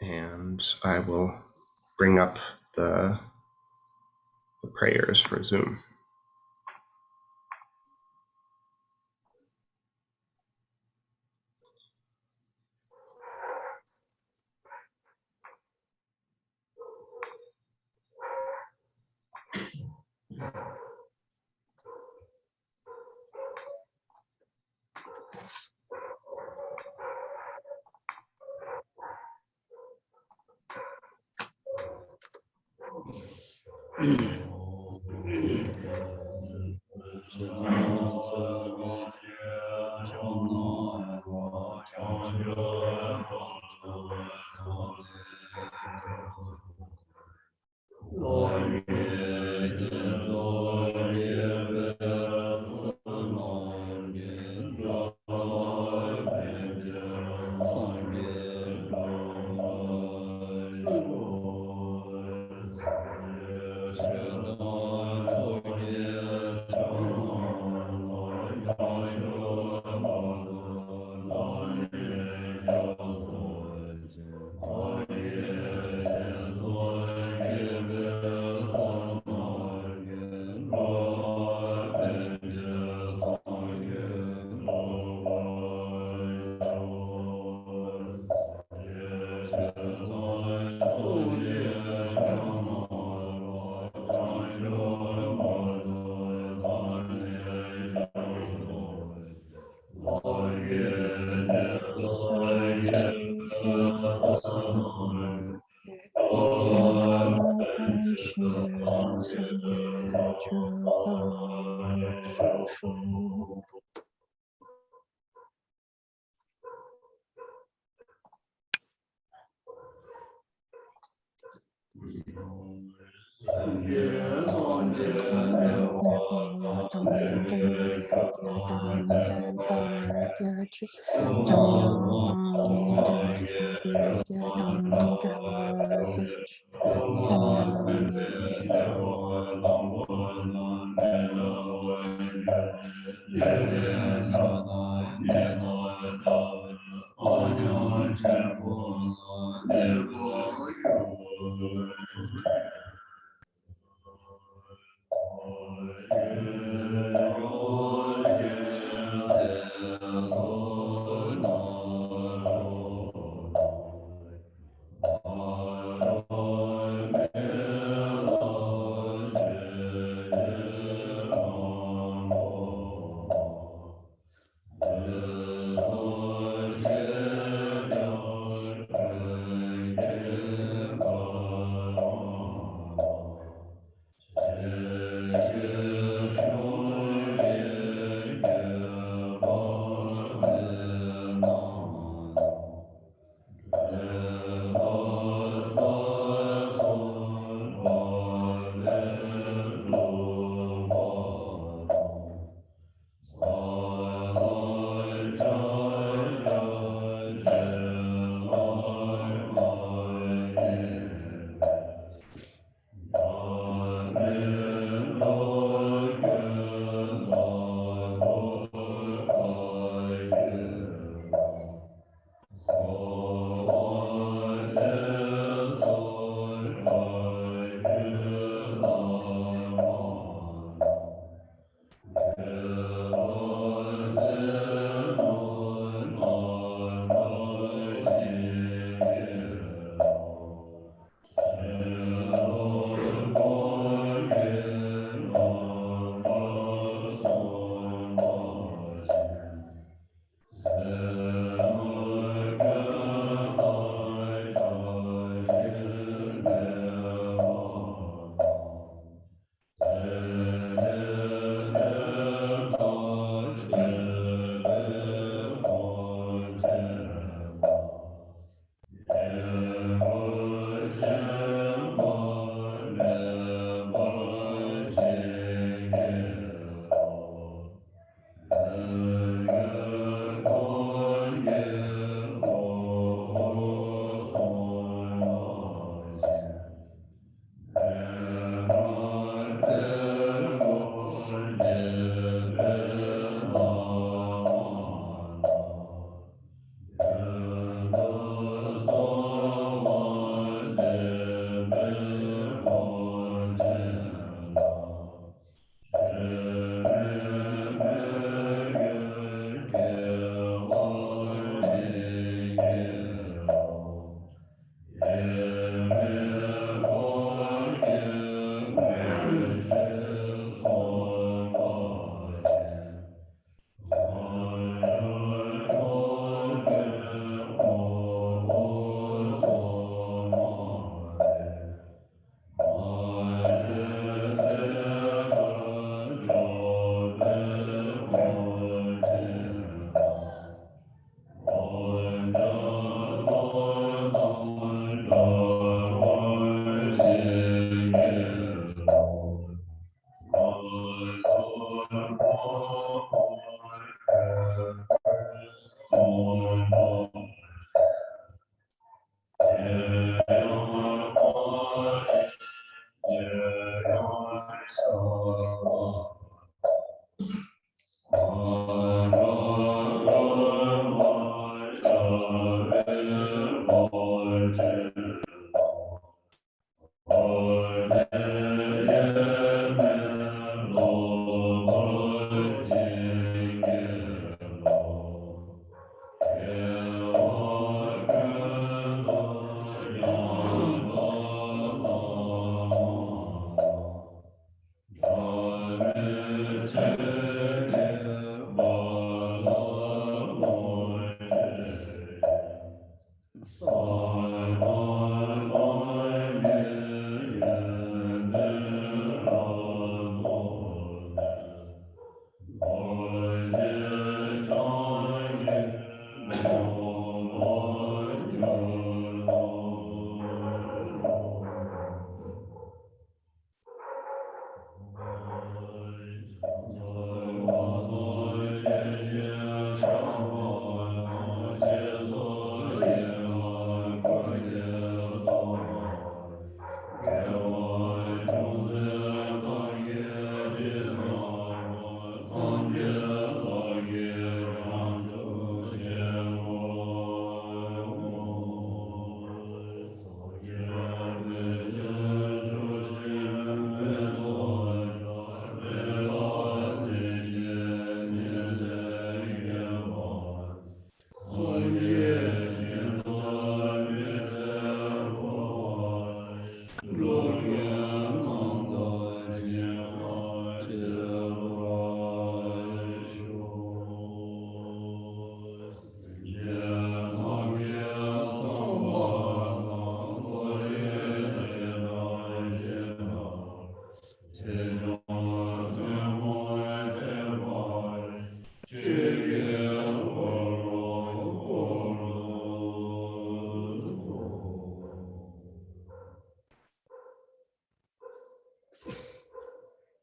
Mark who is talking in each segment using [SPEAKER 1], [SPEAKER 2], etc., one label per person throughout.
[SPEAKER 1] and I will bring up the prayers for Zoom.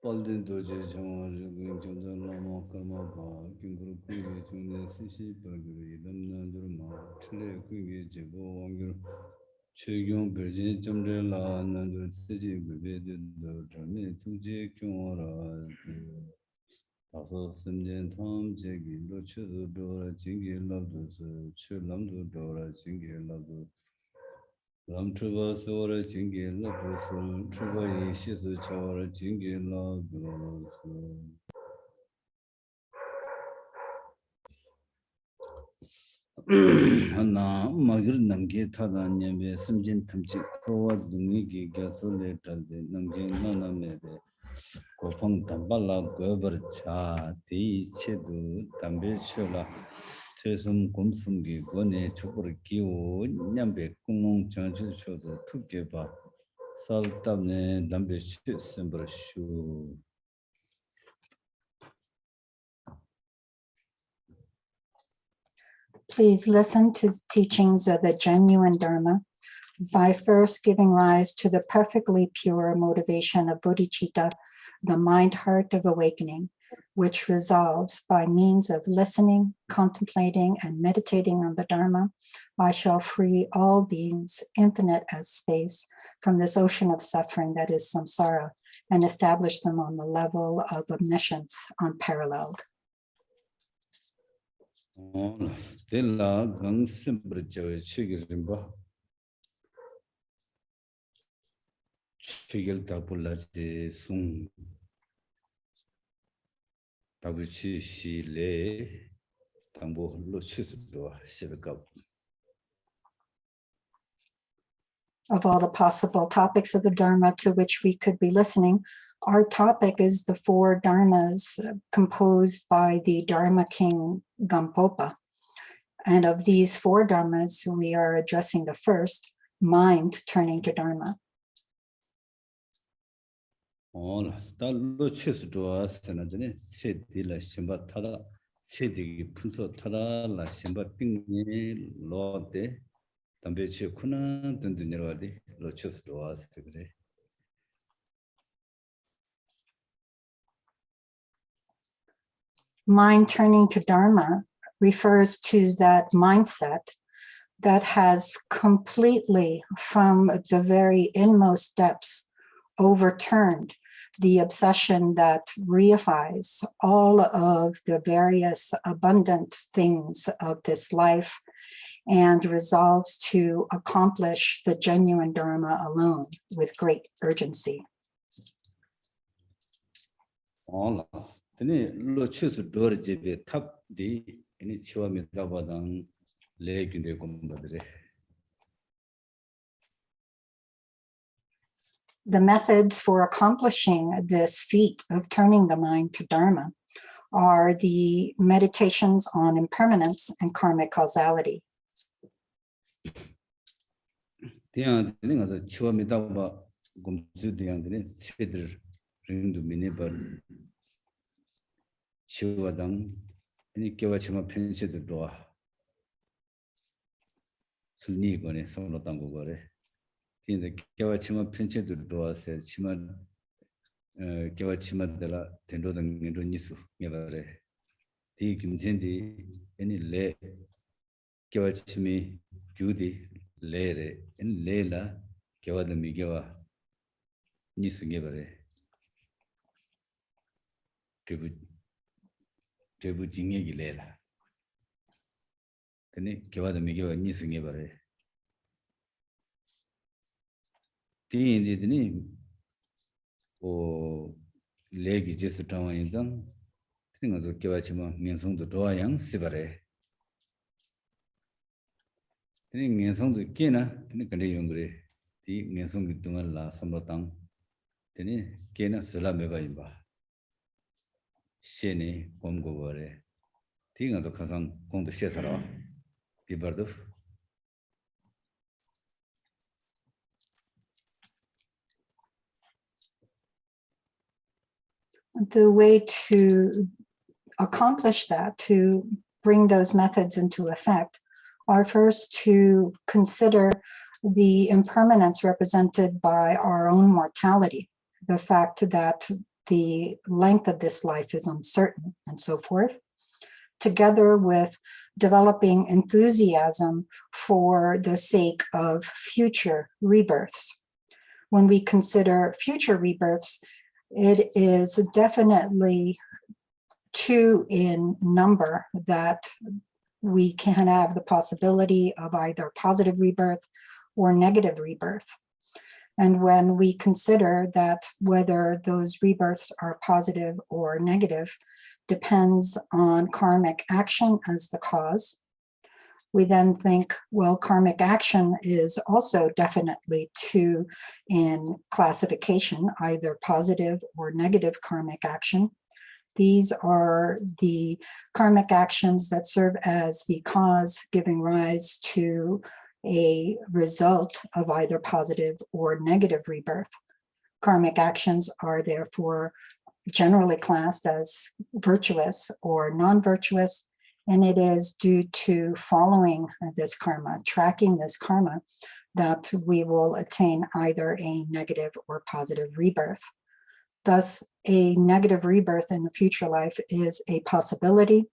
[SPEAKER 2] Palden doje changwa rikun kyamsa lama karma pa kyungkuru kungi chungde sisi parguru idam nandur ma chile kungi jebo wangyur chekyung perjin chamde la nandur tseji gube de do chane tuje kyungwa ra taso semjen tham chegi lo chedu dora jingi labdu su che lamdu dora jingi labdu lam chuba sora jingi labdu su chuba Yeshe su chawara jingi labdu su Hana magir namge tada nyambe semjen tamchi krowa dungi gi gyaso le talde namge nana mebe kopang tambala gobar cha dei chedu tambe chola Tresum kumsum gi gone chupur kiwo nyambe kumong chanchil chodo tukke ba sal tabne dambe che sembra shu
[SPEAKER 3] Please listen to the teachings of the genuine Dharma by first giving rise to the perfectly pure motivation of bodhicitta, the mind-heart of awakening, which resolves by means of listening, contemplating, and meditating on the Dharma. I shall free all beings, infinite as space, from this ocean of suffering that is samsara, and establish them on the level of omniscience unparalleled.
[SPEAKER 2] Stella gang sembra chigirimba chigil tapula de sung tabuchi si le tambo lo chisdo shibakab.
[SPEAKER 3] Of all the possible topics of the Dharma to which we could be listening, our topic is the 4 Dharmas composed by the Dharma king Gampopa. And of these 4 Dharmas, we are addressing the first, mind turning to Dharma.
[SPEAKER 2] Oh, lo chisdo senajane sedi la shimba tada sedi punso tada la shimba pingi lo de tambe che kuna dundunirwadi lo chisdo segre.
[SPEAKER 3] Mind turning to Dharma refers to that mindset that has completely, from the very inmost depths, overturned the obsession that reifies all of the various abundant things of this life and resolves to accomplish the genuine Dharma alone with great urgency.
[SPEAKER 2] All the lo choose door jebe tap di any chiwa mitabadang leg in the combadre.
[SPEAKER 3] The methods for accomplishing this feat of turning the mind to Dharma are the meditations on impermanence and karmic causality.
[SPEAKER 2] The chiwa mitaba gumzu the andre cedar ring to minibar chiwadang any kewachima pinch the door. Suni gone sonotango gore. In the Kawachima pinch the door said Chima Kawachima de la Tendo than Nisu, Yavare. The Kintendi any lay Kawachimi Judy Lere and Lela Kawa the Migawa Nisu Yavare. Tribu Jingi Lela. Then Kawa the Migawa Nisu Yavare. The Indian or leg is just a town in them. Thing of the Kawachima means on the door young Sibare. Thing means on the Kena, the Kandayungre, the means on the Dumala Sambatang, then Kena Sulameva. Shene, Pomgovare. Thing of the Kazan, on the Shesara, the Bardov.
[SPEAKER 3] The way to accomplish that, to bring those methods into effect, are first to consider the impermanence represented by our own mortality, the fact that the length of this life is uncertain, and so forth, together with developing enthusiasm for the sake of future rebirths. When we consider future rebirths, it is definitely two in number that we can have the possibility of either positive rebirth or negative rebirth. And when we consider that whether those rebirths are positive or negative depends on karmic action as the cause, we then think, well, karmic action is also definitely two in classification, either positive or negative karmic action. These are the karmic actions that serve as the cause giving rise to a result of either positive or negative rebirth. Karmic actions are therefore generally classed as virtuous or non-virtuous, and it is due to following this karma, tracking this karma, that we will attain either a negative or positive rebirth. Thus, a negative rebirth in the future life is a possibility,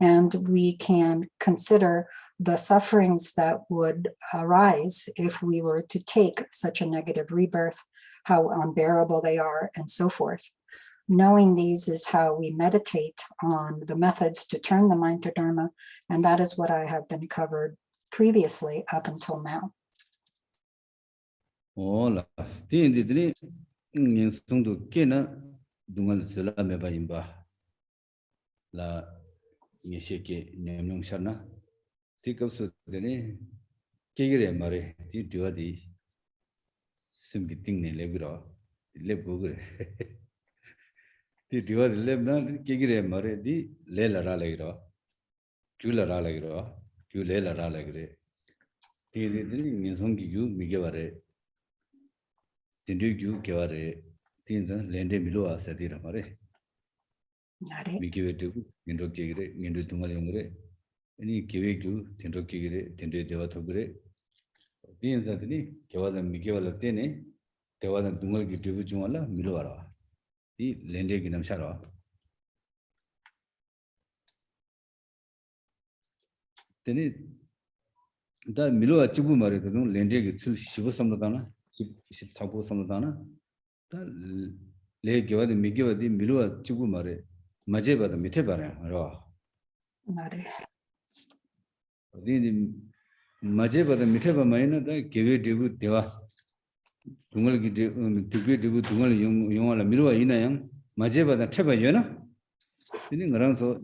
[SPEAKER 3] and we can consider the sufferings that would arise if we were to take such a negative rebirth, how unbearable they are, and so forth. Knowing these is how we meditate on the methods to turn the mind to Dharma, and that is what I have been covered previously up until now.
[SPEAKER 2] Hola, tiene Sundu Kena, Dungal Sulameva imba. La Yeshe Namyong Shana. Think of Sudani, Kigre Mare, the Duadi Simbiting Lebra, Lebugre. The Duad Lebna, Kigre Mare, the Lela Ralegra, Jula Ralegra, Julela Ralegre. The Nizongi, Migavare. Tindu Gavare, Tinda, Lende Milua, Sadira Mare. Mikivetu, Indo Kigre, Indo Tumalangre, any Kiviku, Tindo Kigre, Tindu Devatogre. Tinzatini, Kavada Mikivala Tene, Tevada Dungal Gitu Jumala, Miluara. The Lende Ginamshara. Then that Milo Chibu Mari, the Lende Shivu Samadana, Ship Tabu Samadana, that Lay Giva the Migiva the Milo Chibu Mari, Majeva the Mitebara, Raw. The Majeva the Miteba Maina, the Give Dibu Deva. Tungal Dibu Tungal Yung Milo Inayang, Majeva the Teba Yena. Then around so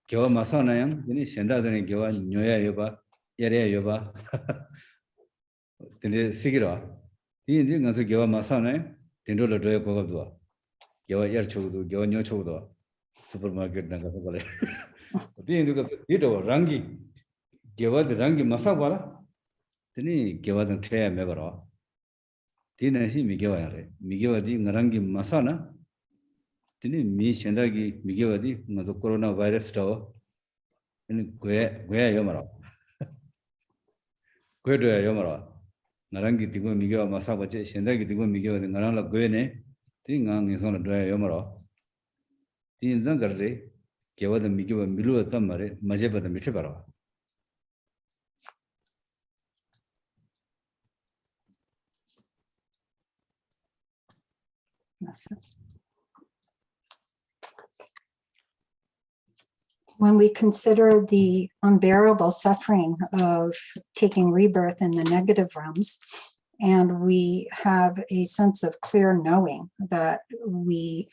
[SPEAKER 2] Giva Masanayang, then Shenda than Giva Noya Yoba, Yarea Yoba. Then Sigira. He didn't answer Giva Masana, then do the Doya Kogadua. Giva Yerchodo, Giva Nyochodo, supermarket Nagapole. Then you do Rangi, Giva the Rangi Masabara, then he gave them Trea Mevara. Then I see Migiva, Migiva di Narangi Masana, then he me Shendagi, Migiva di, the coronavirus store, and Guea Yomara. Guea Yomara. Narangi Tigo Migiva Masabache, Shendagi Tigo Migiva, the Narala Guene, Tingang is on a dry Yomara. In Zangarde, gave the Migiva Milu Tamare, Majeba the Mitebara.
[SPEAKER 3] When we consider the unbearable suffering of taking rebirth in the negative realms, and we have a sense of clear knowing that we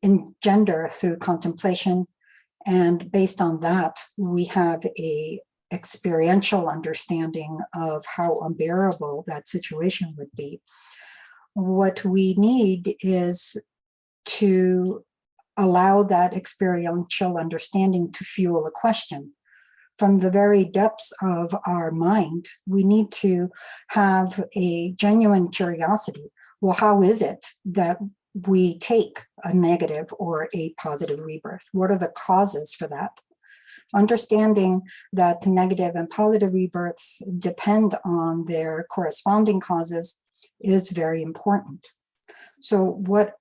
[SPEAKER 3] engender through contemplation, and based on that, we have a experiential understanding of how unbearable that situation would be. What we need is to allow that experiential understanding to fuel a question. From the very depths of our mind, we need to have a genuine curiosity. Well, how is it that we take a negative or a positive rebirth? What are the causes for that? Understanding that the negative and positive rebirths depend on their corresponding causes is very important. So what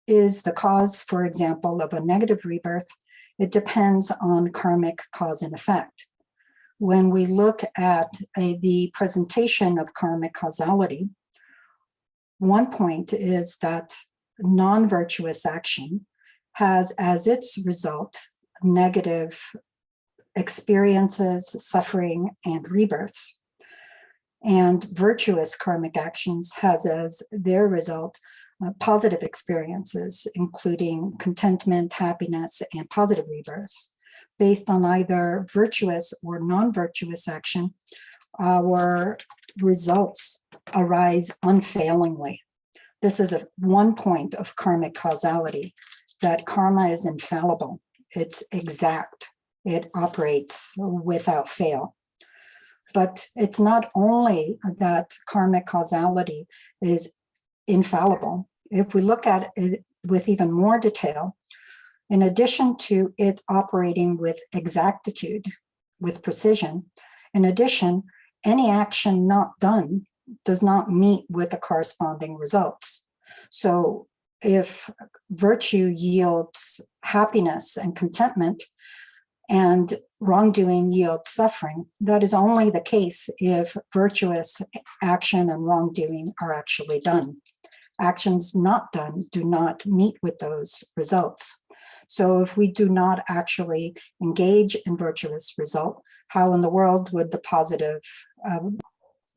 [SPEAKER 3] is the cause, for example, of a negative rebirth? It depends on karmic cause and effect. When we look at the presentation of karmic causality, one point is that non-virtuous action has as its result negative experiences, suffering, and rebirths. And virtuous karmic actions has as their result positive experiences, including contentment, happiness, and positive rebirths. Based on either virtuous or non-virtuous action, our results arise unfailingly. This is one point of karmic causality, that karma is infallible. It's exact. It operates without fail. But it's not only that karmic causality is infallible. If we look at it with even more detail, in addition to it operating with exactitude, with precision, in addition, any action not done does not meet with the corresponding results. So if virtue yields happiness and contentment, and wrongdoing yields suffering, that is only the case if virtuous action and wrongdoing are actually done. Actions not done do not meet with those results. So if we do not actually engage in virtuous result, how in the world would the positive,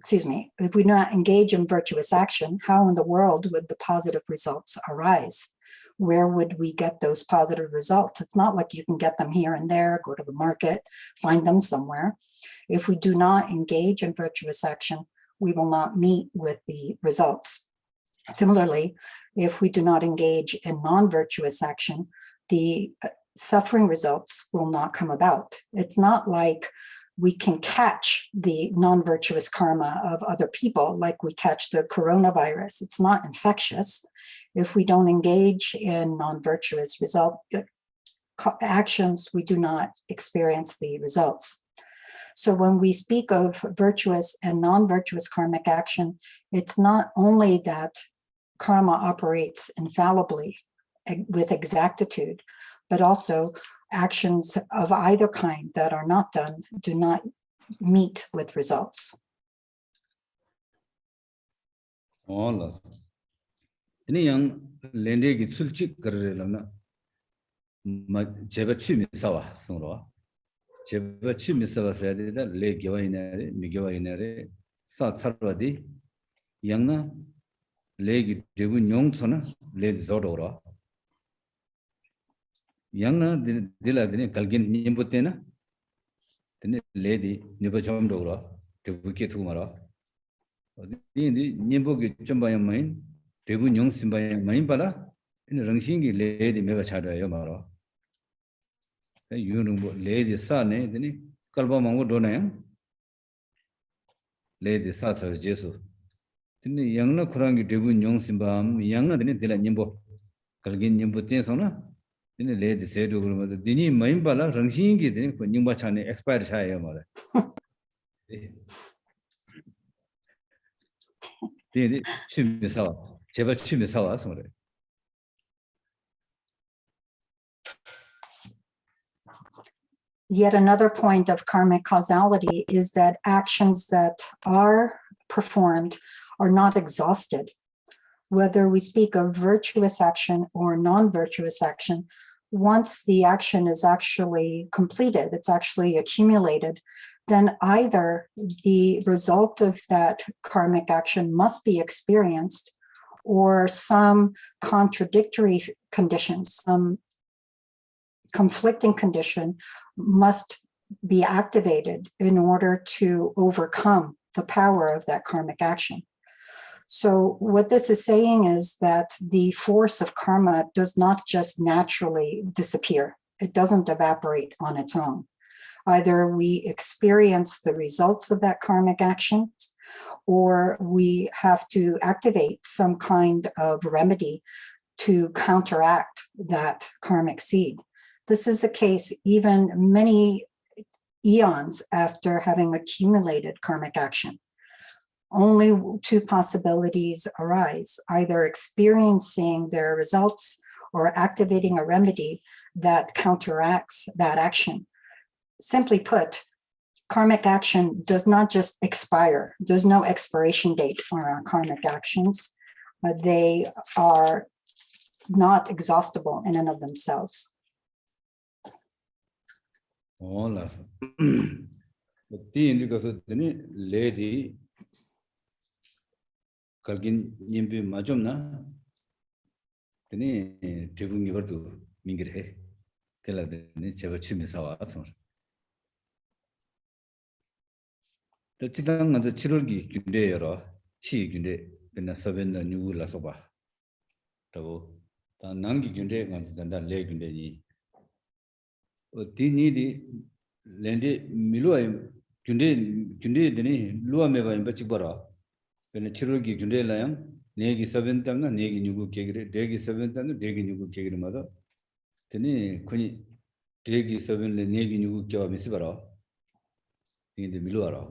[SPEAKER 3] if we not engage in virtuous action, how in the world would the positive results arise? Where would we get those positive results? It's not like you can get them here and there, go to the market, find them somewhere. If we do not engage in virtuous action, we will not meet with the results. Similarly, if we do not engage in non-virtuous action, the suffering results will not come about. It's not like we can catch the non-virtuous karma of other people like we catch the coronavirus. It's not infectious. If we don't engage in non-virtuous actions, we do not experience the results. So when we speak of virtuous and non-virtuous karmic action, it's not only that karma operates infallibly with exactitude, but also actions of either kind that are not done do not meet with results.
[SPEAKER 2] All any young lende gitsulchi karelana jebachi misawa sungro. Jebachi misawa fadida le giwainare, migawainare, sa sarvadi, young leg debu nyong sona, le zodora. Young diladine kalgin nimbutena, then lady nibajom dora, the wicked humara. The nimbogi chumbayam mine, debu nyong simbayam mine pala, in Rangshingi lady mega chada yamara. You know, lady son, then Kalbamango dona, lady Sata Jesu. Then the young Kurangi debu nyong simbam, younger than it, Nimbo, Kalgin Nimbutensona. Then the lady said to her, Dini Maimbala, Rangshingi, then for Nimbachani expired Shayamara. Did Chimisawa, Cheva Chimisawa, sorry.
[SPEAKER 3] Yet another point of karmic causality is that actions that are performed are not exhausted. Whether we speak of virtuous action or non-virtuous action, once the action is actually completed, it's actually accumulated, then either the result of that karmic action must be experienced or some contradictory conditions, some conflicting condition must be activated in order to overcome the power of that karmic action. So what this is saying is that the force of karma does not just naturally disappear. It doesn't evaporate on its own. Either we experience the results of that karmic action, or we have to activate some kind of remedy to counteract that karmic seed. This is the case even many eons after having accumulated karmic action. Only two possibilities arise, either experiencing their results or activating a remedy that counteracts that action. Simply put, karmic action does not just expire. There's no expiration date on our karmic actions. They are not exhaustible in and of themselves.
[SPEAKER 2] All of the indicator, the lady Kalgin Nimbi Majumna, the Tibung Giver to Mingre, tell her the Chevachimisawa. The Chitang and the Chirurgi Gundera, Chi Gunde, in a 7 new Lasoba. Tavo, the Nangi Gunde and the leg in the Tini Lendi Milua Gunde, the Lua Meva in Bachibara. When a Chirurgi Gunde Layam, Negi 7th and Negi Nugu Kegre, Degi 7th and Degi Nugu Kegre mother. Tene Kuni Degi 7 Negi Nugu Kya Misibara in the Miluara,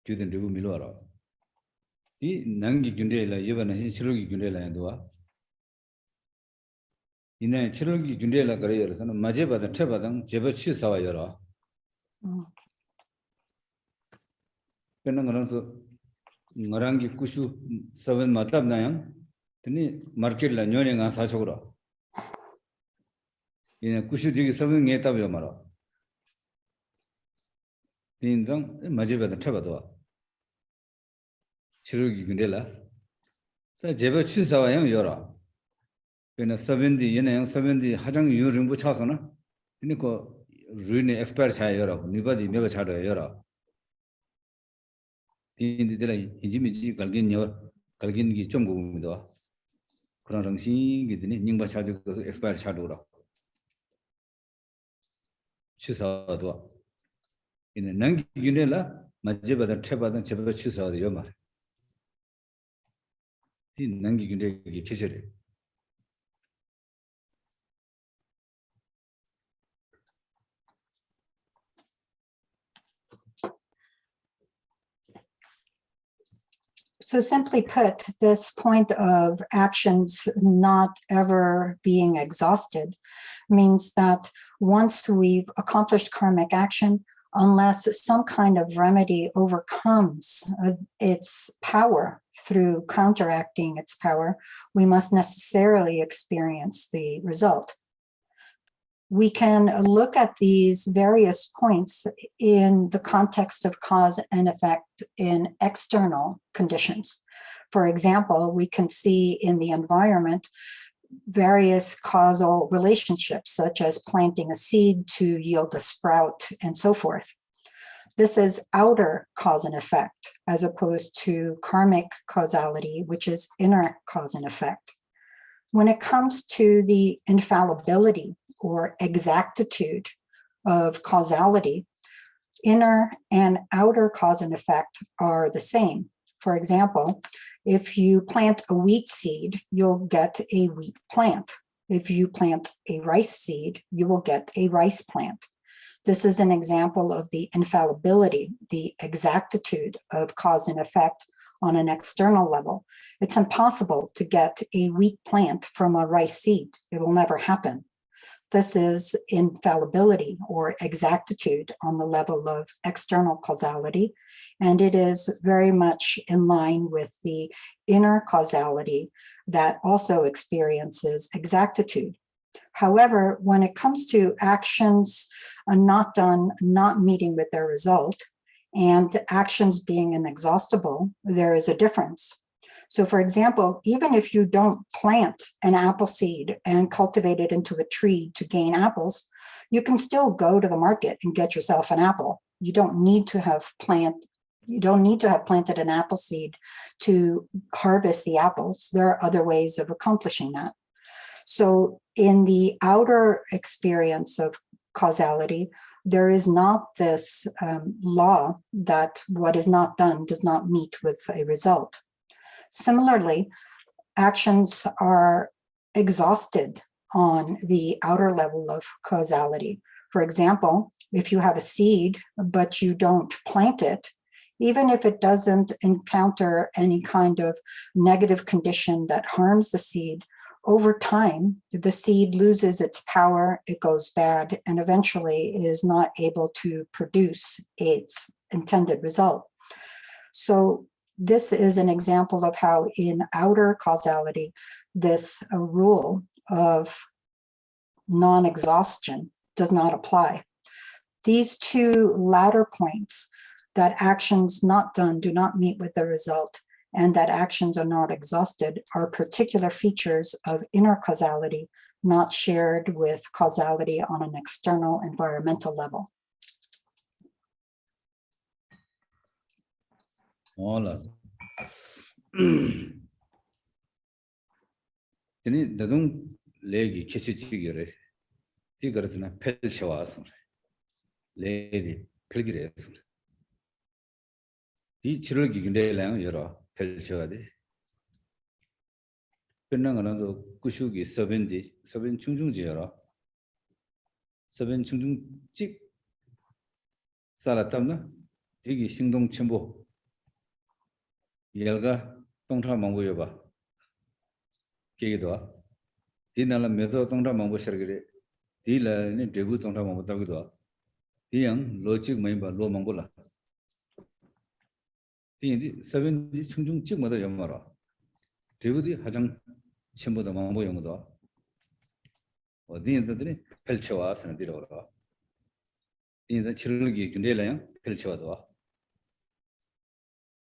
[SPEAKER 2] to the Dubu Miluara. The Nangi Gunde La Yavan and Chirurgi Gunde Layandua. In a Chirurgi Gunde La Career, Majeba the Trebadang, Jebachi Sawayara. Penangaranso. Marangi Kushu 7 Matab Nayang, the market la Nyoning and Sachora. In a Kushu 7 Yeta Yamara. In them, Majiba the Tabadua. Chirugi Gundela. The Jeba Chisawayang Yora. When a 70 Yen 70 Hajang Yurimbu Chasana, Nico Ruin expert Chayora, nobody never had a Yora. In the delay, Jimmy Kalgin, Kalgin Gichongo, Kurangsi, Nimba Chadu, expert Chadura. Chusa. In a Nangi Gunela, Majeba the Treba than Cheba Chusa the Yoma. In Nangi Gunde Kishiri.
[SPEAKER 3] So simply put, this point of actions not ever being exhausted means that once we've accomplished karmic action, unless some kind of remedy overcomes its power through counteracting its power, we must necessarily experience the result. We can look at these various points in the context of cause and effect in external conditions. For example, we can see in the environment various causal relationships, such as planting a seed to yield a sprout and so forth. This is outer cause and effect, as opposed to karmic causality, which is inner cause and effect. When it comes to the infallibility or exactitude of causality, inner and outer cause and effect are the same. For example, if you plant a wheat seed, you'll get a wheat plant. If you plant a rice seed, you will get a rice plant. This is an example of the infallibility, the exactitude of cause and effect on an external level. It's impossible to get a wheat plant from a rice seed. It will never happen. This is infallibility or exactitude on the level of external causality, and it is very much in line with the inner causality that also experiences exactitude. However, when it comes to actions not done, not meeting with their result, and actions being inexhaustible, there is a difference. So for example, even if you don't plant an apple seed and cultivate it into a tree to gain apples, you can still go to the market and get yourself an apple. You don't need to have planted an apple seed to harvest the apples. There are other ways of accomplishing that. So in the outer experience of causality, there is not this law that what is not done does not meet with a result. Similarly, actions are exhausted on the outer level of causality. For example, if you have a seed, but you don't plant it, even if it doesn't encounter any kind of negative condition that harms the seed, over time, the seed loses its power, it goes bad, and eventually is not able to produce its intended result. So this is an example of how in outer causality, this rule of non-exhaustion does not apply. These two latter points, that actions not done do not meet with the result, and that actions are not exhausted, are particular features of inner causality, not shared with causality on an external environmental level.
[SPEAKER 2] Hola. Teni dadung legi kesi chigire. Ti garatna pel chawas. Legi pelgire. Ti chirulgi ginde lang yara pel chawade. Penanganazo kushugi sabin chungjung jira. Sabin chungjung chik salatamna tigi singdong chimbo. Yelga tongtra mangu yoba. Kegidwa. Dinala medo tongtra mangu shargire. Dila ni debu tongtra mangu tabidwa. Diyang lochik mayimba lo mangu la. Diyang sabin chungjung chik mada yamara. Debu di hajang chimbo da mangu yamudwa. Diyang dadini pelchewa sana dirawara. Diyang da chirulgi gyundela yang pelchewa dwa.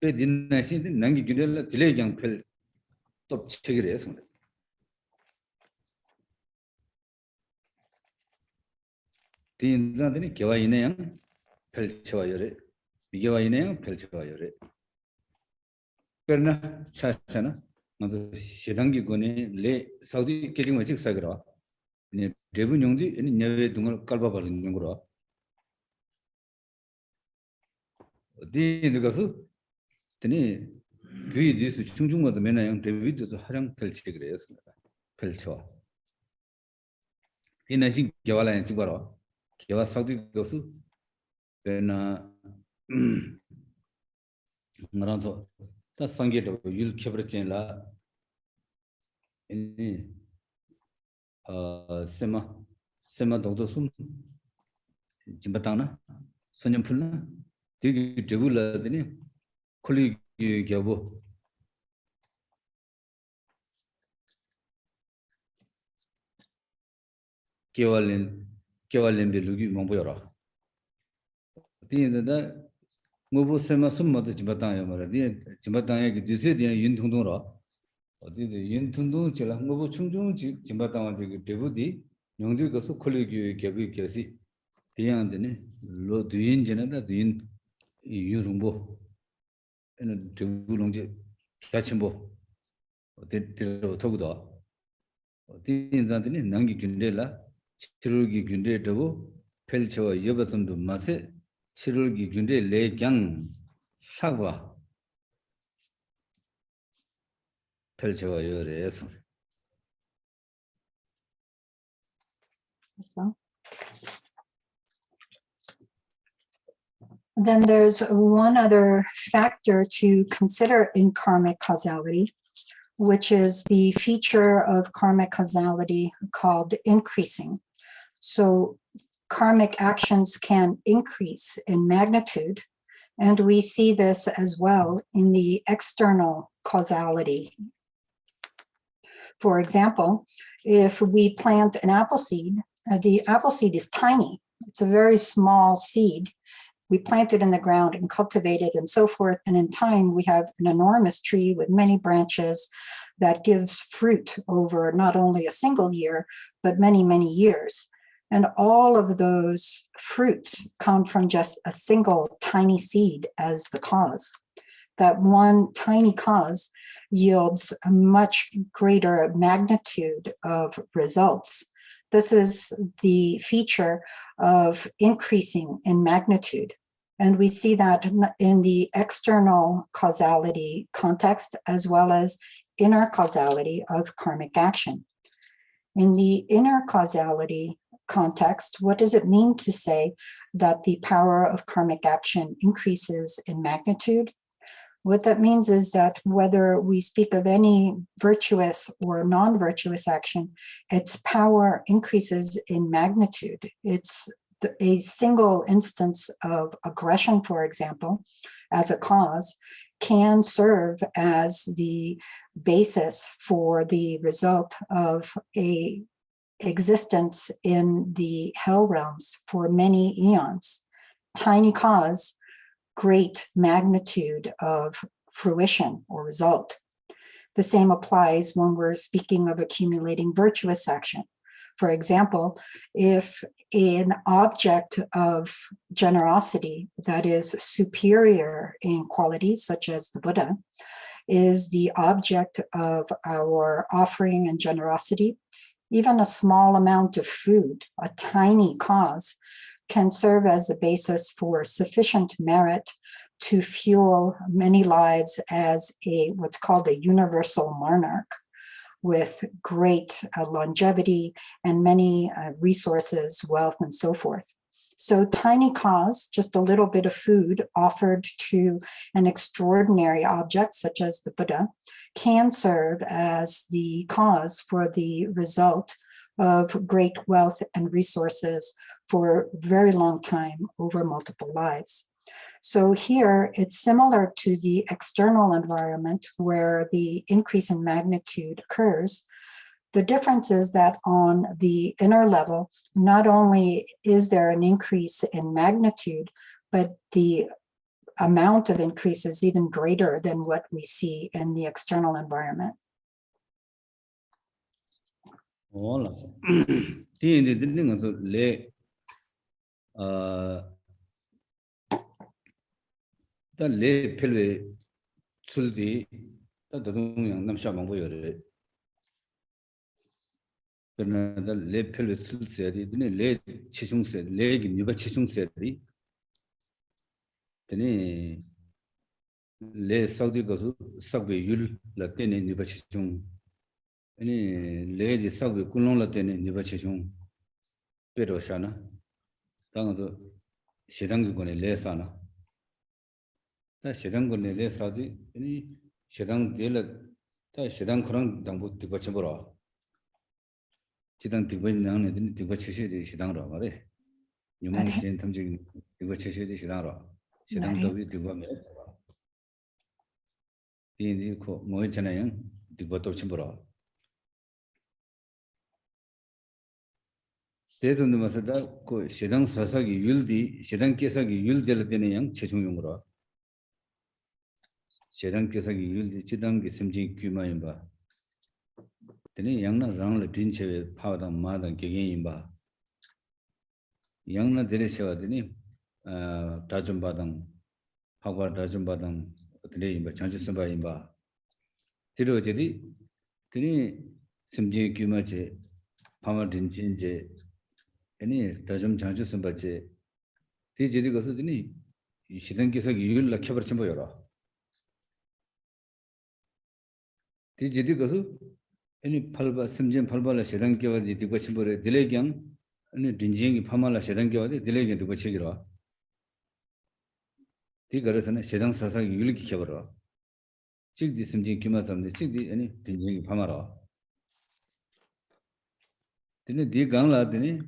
[SPEAKER 2] Pe dinasi nangi gyundela dilay yang pel top chigire sana. Diyang gewa ine yang pelchewa yore. Migewa ine yang pelchewa yore. Perna chasana. Mando shidangi gone le Saudi kejing majik sagira. Ne debu nyongdi ini nyawe dungal kalba balin nyongura. Di gasu teni gui disu chungjungmada mena yang debu disu harang pelche gire yasmada. Pelchewa. Di nasi gewala yang chigbara. Gewa Saudi gasu perna ngaranto ta sangedo yul khebrachen la ini sema dogdo sum jimbatang na 선년 풀나 되게 저불라더니 콜리 겨보 개발된 벨루기 몽보여라 디인다 뭐부 세마 숨마도 지바당야 말이야 지바당야 그 뒤세디야 윤통동라 어디데 윤통동 제가 뭐부 충중 지바당한테 그 대부디 영들 그 소콜리 개비 개시 디양한테네 로 뒤인제나다 뒤인 유rum보 에는 대부롱제 다침보 어디로 토고다 어디인자한테네 남기 균데라 치르기 균데도 펠쳐와 여버tum도 맛에 치르기 균데 레강 사과 펼쳐와 여래서
[SPEAKER 3] So then there's one other factor to consider in karmic causality, which is the feature of karmic causality called increasing. So karmic actions can increase in magnitude, and we see this as well in the external causality. For example, if we plant an apple seed, the apple seed is tiny. It's a very small seed. We plant it in the ground and cultivate it and so forth. And in time, we have an enormous tree with many branches that gives fruit over not only a single year, but many, many years. And all of those fruits come from just a single tiny seed as the cause. That one tiny cause yields a much greater magnitude of results. This is the feature of increasing in magnitude. And we see that in the external causality context, as well as inner causality of karmic action. In the inner causality context, what does it mean to say that the power of karmic action increases in magnitude? What that means is that whether we speak of any virtuous or non-virtuous action, its power increases in magnitude. It's a single instance of aggression, for example, as a cause, can serve as the basis for the result of a existence in the hell realms for many eons. Tiny cause, great magnitude of fruition or result. The same applies when we're speaking of accumulating virtuous action. For example, if an object of generosity that is superior in qualities, such as the Buddha, is the object of our offering and generosity, even a small amount of food, a tiny cause, can serve as the basis for sufficient merit to fuel many lives as what's called a universal monarch with great longevity and many resources, wealth, and so forth. So tiny cause, just a little bit of food offered to an extraordinary object such as the Buddha, can serve as the cause for the result of great wealth and resources for a very long time over multiple lives. So here it's similar to the external environment where the increase in magnitude occurs. The difference is that on the inner level, not only is there an increase in magnitude, but the amount of increase is even greater than what we see in the external environment.
[SPEAKER 2] Hola. le pelwe suldi da dadung namsha mangbo yore 그러나 le pelwe sulsedi dine le chechungse le gi niba chechungsedi dine le saudi gosu sagbe yul la tene niba chechung ani le di sagbe kulong la tene niba chechung pero shana 당도 시당기 권에 레사나 다 시당권에 레사디 아니 시당 딜라 다 시당 그런 당부 되고 쳐보라 지당 되고 있는 데는 되고 치시리 시당으로 말해 유망 신 탐지 이거 제시돼 시다로 시당 더비 되고 매 디디 코 뭐잖아요 되고 또 침보라 대선도 맞다 그 시당 사사기 율디 시당 계사기 율될 때는 양 최종용으로 시당 계사기 율디 지당기 심지 규마인 바 되는 양나 랑을 딘체 파와당 마당 개개인 바 양나 데레세와 되니 다좀바당 하고 다좀바당 어떻게 임바 장주선바 임바 들어저리 되니 심지 규마제 파마딘 진제 아니 다좀 장주선바제 대제리 가서 되니 이 시당께서 이율 락혀버쳐 보여라 대제리 가서 아니 팔바 심지 팔발라 시당께와 디고 침보래 딜레경 아니 딘징이 파말라 시당께와 딜레경 디고 치기라 디 거래서는 시당 사사 이율 키켜버라 직디 심지 규마담데 직디 아니 딘징이 파마라 되니 디 강라 되니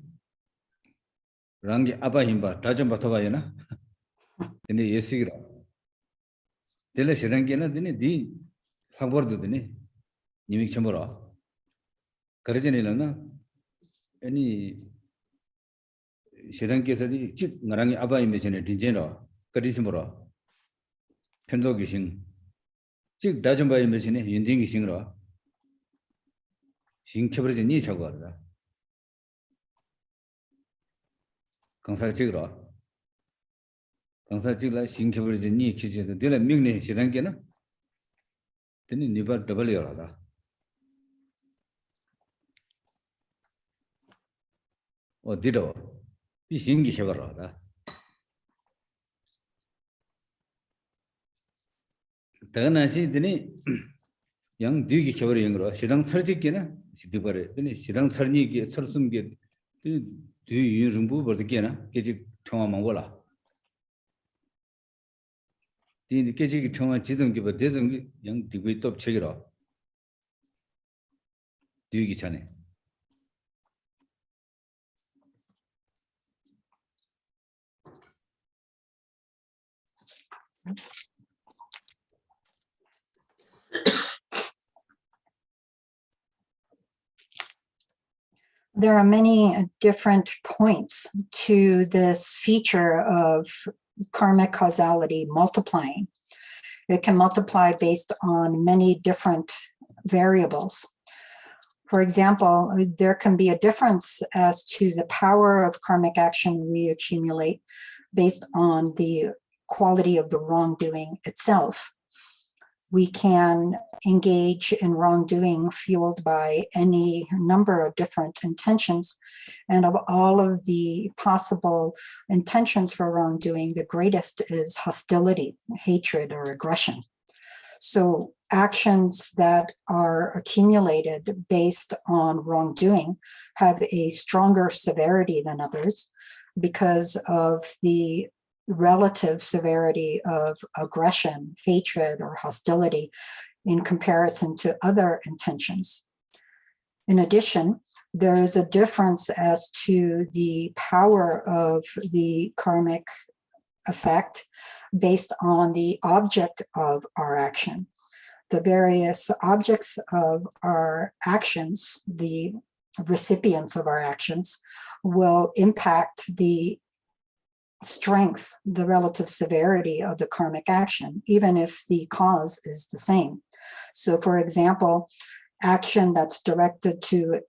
[SPEAKER 2] 랑기 아바힘바 다좀 바토바이나 근데 예시기라 델레 세단게나 되니 디 상버도 되니 니믹 첨보라 그러지니라나 아니 세단게서디 집 나랑이 아바힘에 전에 딘제라 그리심보라 편도기신 집 다좀바힘에 전에 윤딩기신으로 신켜버지 니 차고하라 강사 찍으라 강사 찍으라 신켜버지 니 키지도 내가 명내 시단계나 되니 니바 더블이라다 어디로 이 신기 해버라다 다나시 되니 양 뒤기 해버리 영으로 시당 설직계나 시디버래 되니 시당 설니게 설숨게 뒤 유rum부 버드게나 계지 통화만 몰라 디 계지 통화 지등기 버 대등기 양 디고 또 체기라 뒤기 전에
[SPEAKER 3] There are many different points to this feature of karmic causality multiplying. It can multiply based on many different variables. For example, there can be a difference as to the power of karmic action we accumulate based on the quality of the wrongdoing itself. We can engage in wrongdoing fueled by any number of different intentions. And of all of the possible intentions for wrongdoing, the greatest is hostility, hatred, or aggression. So actions that are accumulated based on wrongdoing have a stronger severity than others because of the relative severity of aggression, hatred, or hostility in comparison to other intentions. In addition, there is a difference as to the power of the karmic effect based on the object of our action. The various objects of our actions, the recipients of our actions, will impact the strength, the relative severity of the karmic action, even if the cause is the same. So for example, action that's directed to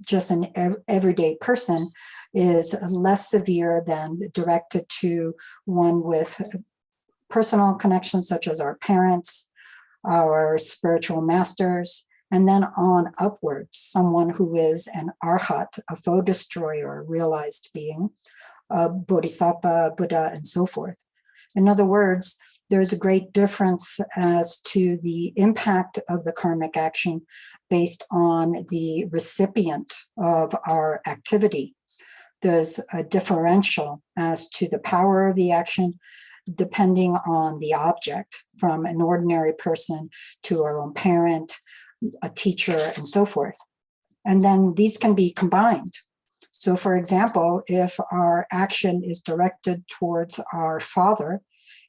[SPEAKER 3] just an everyday person is less severe than directed to one with personal connections such as our parents, our spiritual masters, and then on upwards, someone who is an arhat, a foe destroyer, realized being, a bodhisattva, Buddha, and so forth. In other words, there's a great difference as to the impact of the karmic action based on the recipient of our activity. There's a differential as to the power of the action depending on the object, from an ordinary person to our own parent, a teacher, and so forth. And then these can be combined. So for example, if our action is directed towards our father,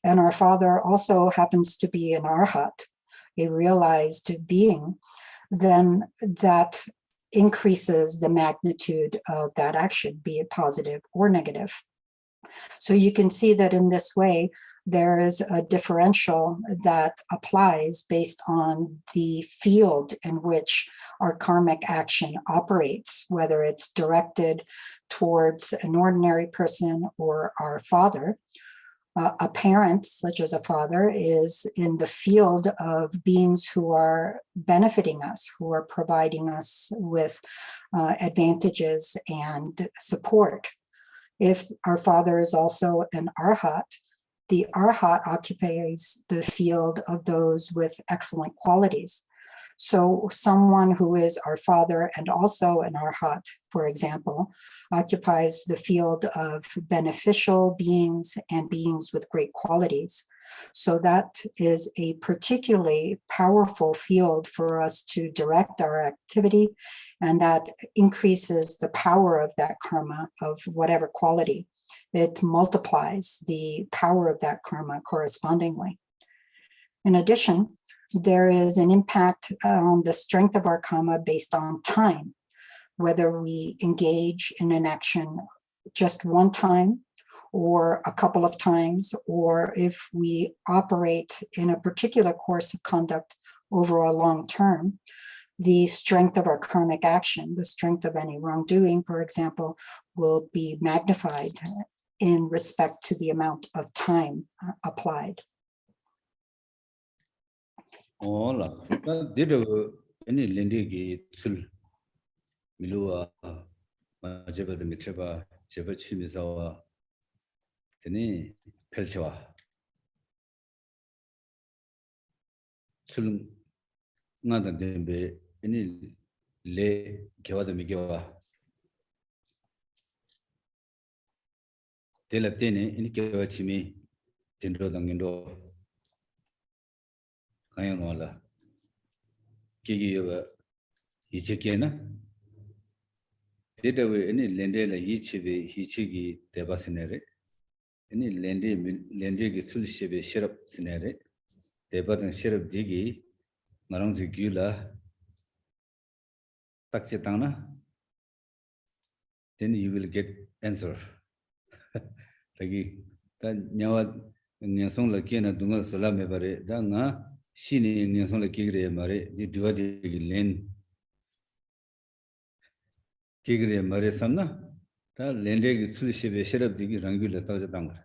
[SPEAKER 3] and our father also happens to be an arhat, a realized being, then that increases the magnitude of that action, be it positive or negative. So you can see that in this way, there is a differential that applies based on the field in which our karmic action operates, whether it's directed towards an ordinary person or our father. A parent, such as a father, is in the field of beings who are benefiting us, who are providing us with advantages and support. If our father is also an arhat, the arhat occupies the field of those with excellent qualities. So someone who is our father and also an arhat, for example, occupies the field of beneficial beings and beings with great qualities. So that is a particularly powerful field for us to direct our activity, and that increases the power of that karma of whatever quality. It multiplies the power of that karma correspondingly. In addition, there is an impact on the strength of our karma based on time, whether we engage in an action just one time or a couple of times, or if we operate in a particular course of conduct over a long term. The strength of our karmic action, the strength of any wrongdoing, for example, will be magnified in respect to the amount of time applied.
[SPEAKER 2] Hola, did any lendigi tul Milua Majaba the Mitreba, Jeba Chimizawa, Tene Pelchua Sul Nada Dembe, any Le Gawa the Migawa Dela Tene, any Gawa Chimi, Tendro Dangindo Kayanola Gigi Ichikena. Data we any lendela Yichibi, Hichigi, Debasinere, any lendi Sulshibi, Shirap Sinere, Debat and Shirap Digi, Marangzi Gula, Takchitana, then you will get answer. Lagi, that Nyawa Nyason Lakina Dunga Salamebare, Danga, Shini Nyason Lakigre Mare, the Duadi Len. Kigre Mare Samna, that Lende Sulshibi, Shirap Digi, Rangula Tajatanga.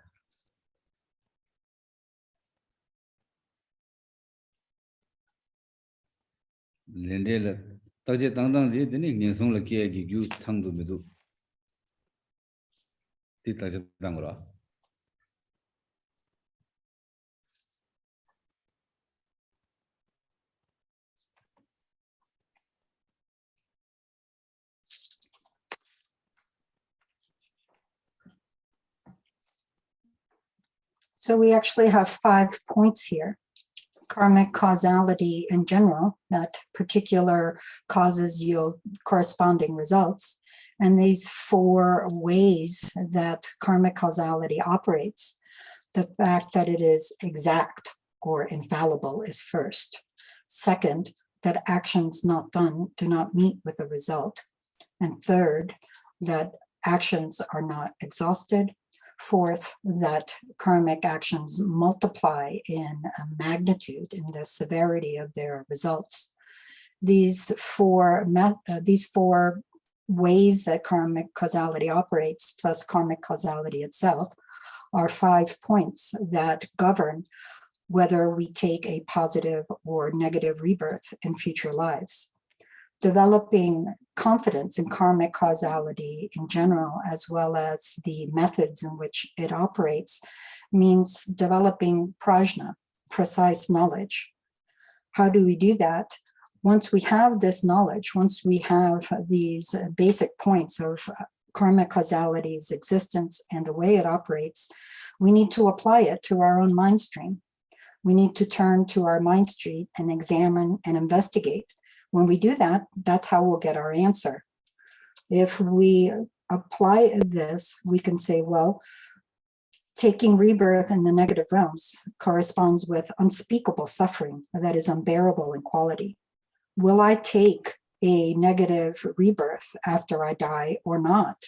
[SPEAKER 2] Lendela Tajatang did the Ninson Laki, you Tango Medu. Tajatangura.
[SPEAKER 3] So we actually have 5 points here. Karmic causality in general, that particular causes yield corresponding results. And these 4 ways that karmic causality operates. The fact that it is exact or infallible is first. Second, that actions not done do not meet with a result. And third, that actions are not exhausted. Fourth, that karmic actions multiply in magnitude, in the severity of their results. These four ways that karmic causality operates, plus karmic causality itself, are 5 points that govern whether we take a positive or negative rebirth in future lives. Developing confidence in karmic causality in general, as well as the methods in which it operates, means developing prajna, precise knowledge. How do we do that? Once we have this knowledge, once we have these basic points of karmic causality's existence and the way it operates, we need to apply it to our own mind stream. We need to turn to our mind stream and examine and investigate. When we do that, that's how we'll get our answer. If we apply this, we can say, well, taking rebirth in the negative realms corresponds with unspeakable suffering that is unbearable in quality. Will I take a negative rebirth after I die or not?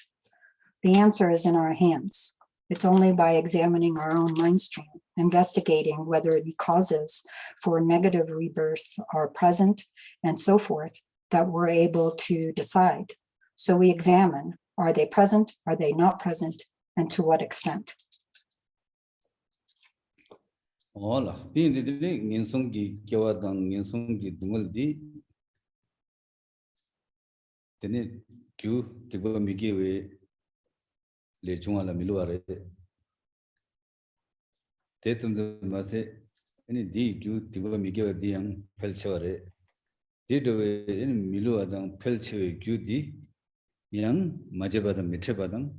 [SPEAKER 3] The answer is in our hands. It's only by examining our own mind stream, investigating whether the causes for negative rebirth are present and so forth, that we're able to decide. So we examine, are they present? Are they not present? And to what extent?
[SPEAKER 2] All of the Ninsongi Kyawadang Ninsongi Dunguldi. Then it Q Tiba Migiwe Lechunga Miluare. Tetum the Mase, any D Q Tiba Migiwe Diang Pelchore. Did away in Miluadang Pelche Q Yang Majabadam Mitebadam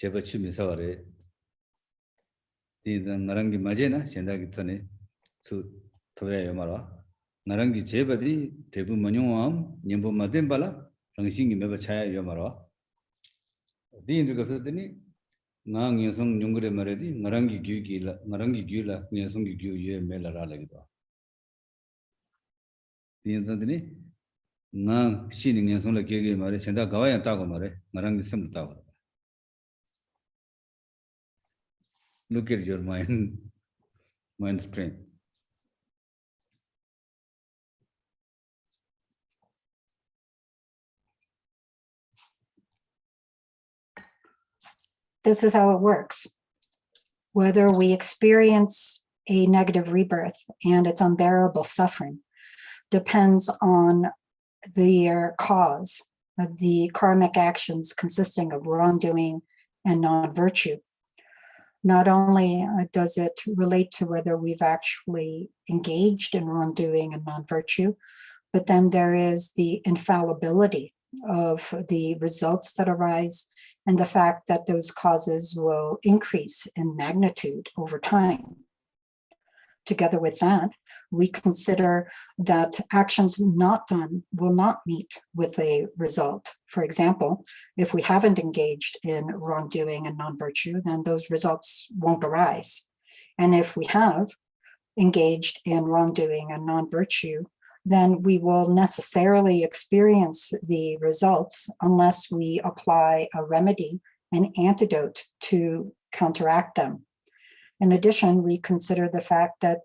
[SPEAKER 2] Chebachi Misaware. The Narangi Majena, Sendagitone, to Toya Yamara. Narangi Jebadi, Tebu Manuam, Nimbo Madembala, Rangsing Mebachaya Yamara. The Indicasatini, Nang Yasung Yungre Maredi, Narangi Gula, Yasungi Gu Melara Legdo. The Insantini, Nang Shining Yasula Gigi Mare, Senda Gawaya Tagomare, Narangi Simta. Look at your mind stream.
[SPEAKER 3] This is how it works. Whether we experience a negative rebirth and its unbearable suffering depends on the cause of the karmic actions consisting of wrongdoing and non-virtue. Not only does it relate to whether we've actually engaged in wrongdoing and non-virtue, but then there is the infallibility of the results that arise and the fact that those causes will increase in magnitude over time. Together with that, we consider that actions not done will not meet with a result. For example, if we haven't engaged in wrongdoing and non-virtue, then those results won't arise. And if we have engaged in wrongdoing and non-virtue, then we will necessarily experience the results unless we apply a remedy, an antidote to counteract them. In addition, we consider the fact that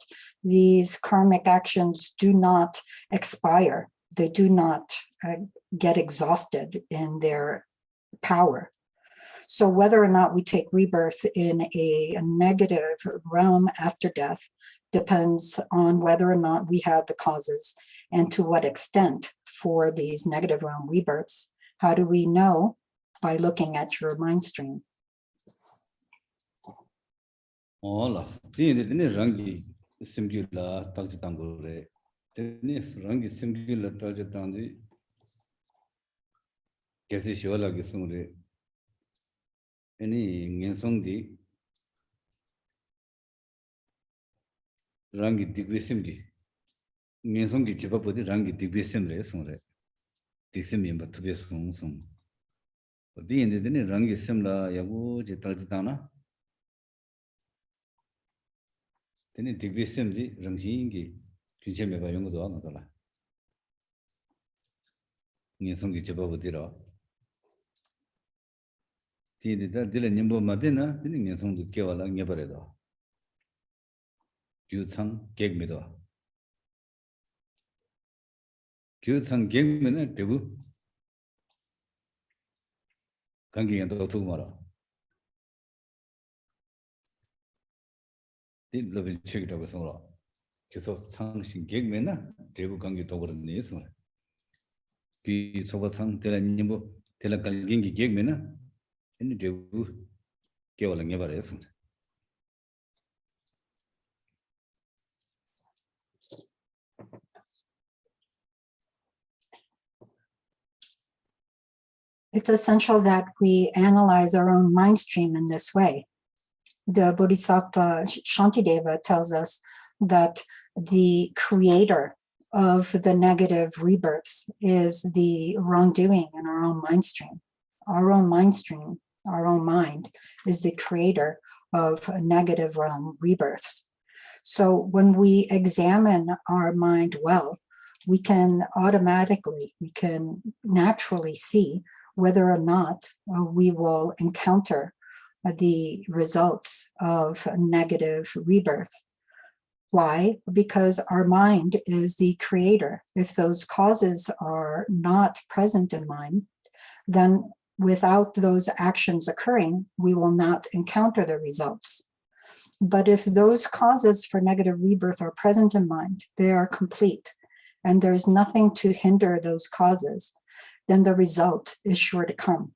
[SPEAKER 3] these karmic actions do not expire. They do not get exhausted in their power. So whether or not we take rebirth in a negative realm after death depends on whether or not we have the causes and to what extent for these negative realm rebirths. How do we know? By looking at your mind stream.
[SPEAKER 2] All of the Rangi Simgula Tajitangure. Tennis Rangi Simgula Tajitangi Gasishola Gisumre. Any Ninsongi Rangi Digwisimgi. Ninsongi Chipapodi Rangi Digwisimre Sumre. Diximin but to be sum. But the end of the Rangi Simla Yabu Jitajitana. Then it Digwisimdi Rangingi Kinchemeva Yungo Anatola. Ninsongi Chipapodira. Dila Nimbo Madina, then Ninsong to Kevala Nebaredo. Gyutsang Gegmedo. Gyutsang Gegmena Debu Kangi and Tomorrow. Did love it checked over Sora. Kiso Sang Gegmena, Debu Kangi over the Nisun. Ki Sobatang Tela Nimbo, Tela Kangi Gegmena, and Debu Kevala Nebareson.
[SPEAKER 3] It's essential that we analyze our own mind stream in this way. The Bodhisattva Shantideva tells us that the creator of the negative rebirths is the wrongdoing in our own mind stream. our own mind stream, our own mind, is the creator of negative realm rebirths. So when we examine our mind well, we can naturally see whether or not we will encounter the results of negative rebirth. Why? Because our mind is the creator. If those causes are not present in mind, then without those actions occurring, we will not encounter the results. But if those causes for negative rebirth are present in mind, they are complete, and there's nothing to hinder those causes, then the result is sure to come.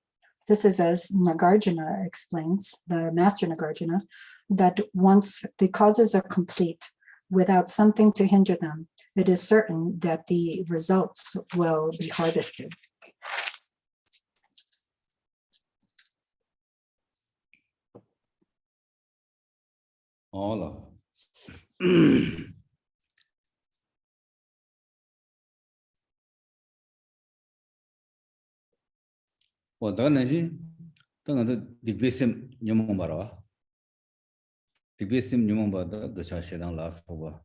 [SPEAKER 3] This is as Nagarjuna explains, the master Nagarjuna, that once the causes are complete, without something to hinder them, it is certain that the results will be harvested.
[SPEAKER 2] All of well, the division Yamambara. Division Yamamba, the Shashadan last over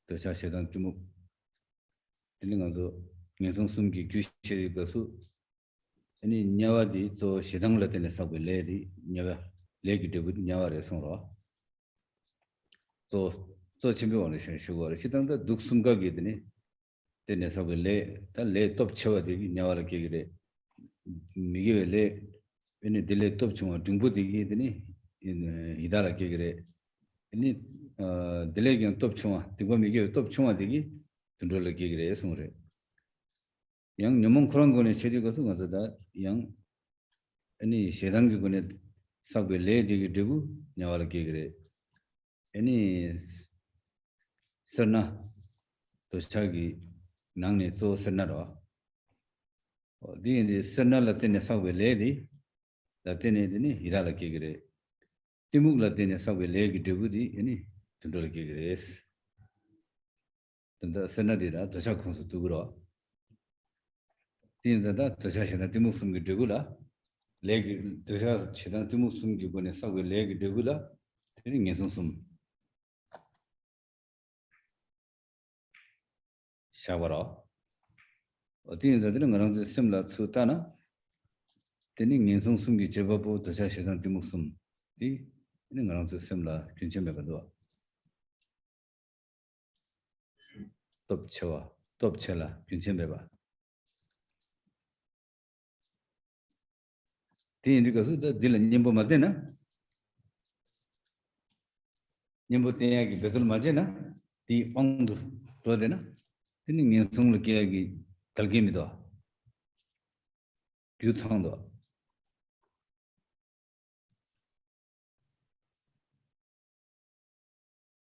[SPEAKER 2] the Shashadan Timu. Nisung Sumki Kushi Gasu. Any Nyawadi, so Shedang Latin subway lady, never leg with Nyaware Sonra. So Chimbo sugar. She done the Duxunga Gidney. Then a subway lay, the lay top chawadi, Nyawara Kigre. Miguel any delay top chuma, Dumbuti Gidney in Hidara Kigre. Any delegate top chuma, the one Miguel top chuma digi, Tundula Kigre, Sumre. Young Namon Krongon is Shady Gosu, that young any Shedangi Gunet subway lady debu, Nyawara Kigre. Any Serna Toshagi Nangni so Senara. The Serna Latin subway lady, Latin Hidala Kigre. Timuk Latin subway leg debudi, any Tundula Kigres. The Senadira, Toshakons to grow. Things that Toshashan Timusum Degula, leg Toshashan Timusum Gibon subway leg degula, telling Yesum. Shawara. Things that didn't around the similar to Tana. Telling Yesum Gijabu, Toshashan Timusum. The around the similar Kinchemabadua. Top Chawa, Top Chella, Kinchemeba. The indicator that Dylan Nimbo Madena Nimbo Tiagi Bezel Magena, the Ondu Rodena, telling Yesum Kiagi Kalgimido. Youthando.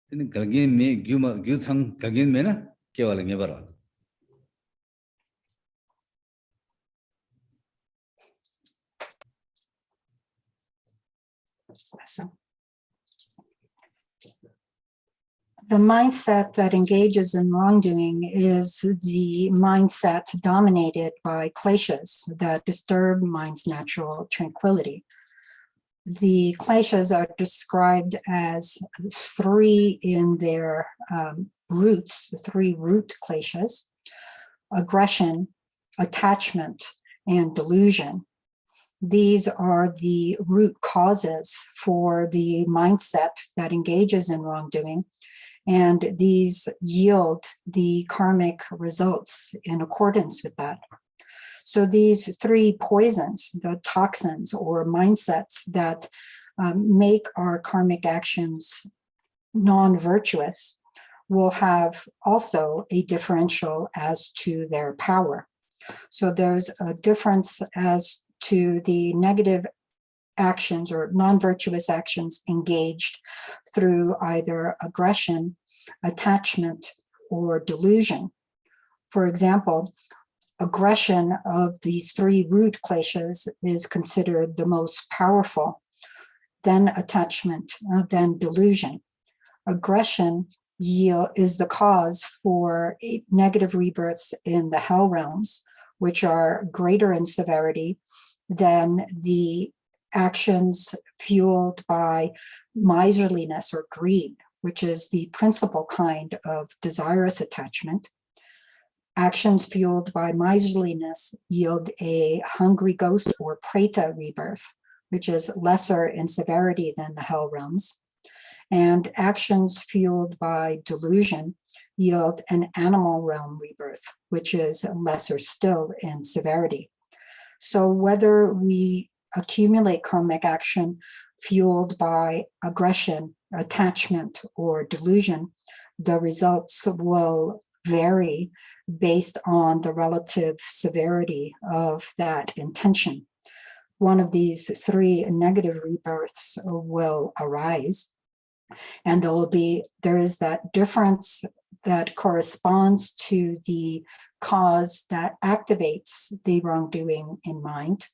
[SPEAKER 2] Then Kalgin me, Guma, Guthang, Kagin Mena, Kivala Nevera.
[SPEAKER 3] So, the mindset that engages in wrongdoing is the mindset dominated by kleshas that disturb mind's natural tranquility. The kleshas are described as three in their roots, three root kleshas: aggression, attachment, and delusion. These are the root causes for the mindset that engages in wrongdoing, and these yield the karmic results in accordance with that. So these three poisons, the toxins or mindsets that make our karmic actions non-virtuous, will have also a differential as to their power. So there's a difference as to the negative actions or non-virtuous actions engaged through either aggression, attachment, or delusion. For example, aggression of these three root kleshas is considered the most powerful, then attachment, then delusion. Aggression is the cause for negative rebirths in the hell realms, which are greater in severity then the actions fueled by miserliness or greed, which is the principal kind of desirous attachment. Actions fueled by miserliness yield a hungry ghost or preta rebirth, which is lesser in severity than the hell realms. And actions fueled by delusion yield an animal realm rebirth, which is lesser still in severity. So whether we accumulate karmic action fueled by aggression, attachment, or delusion, the results will vary based on the relative severity of that intention. One of these three negative rebirths will arise, and there is that difference that corresponds to the cause that activates the wrongdoing in mind,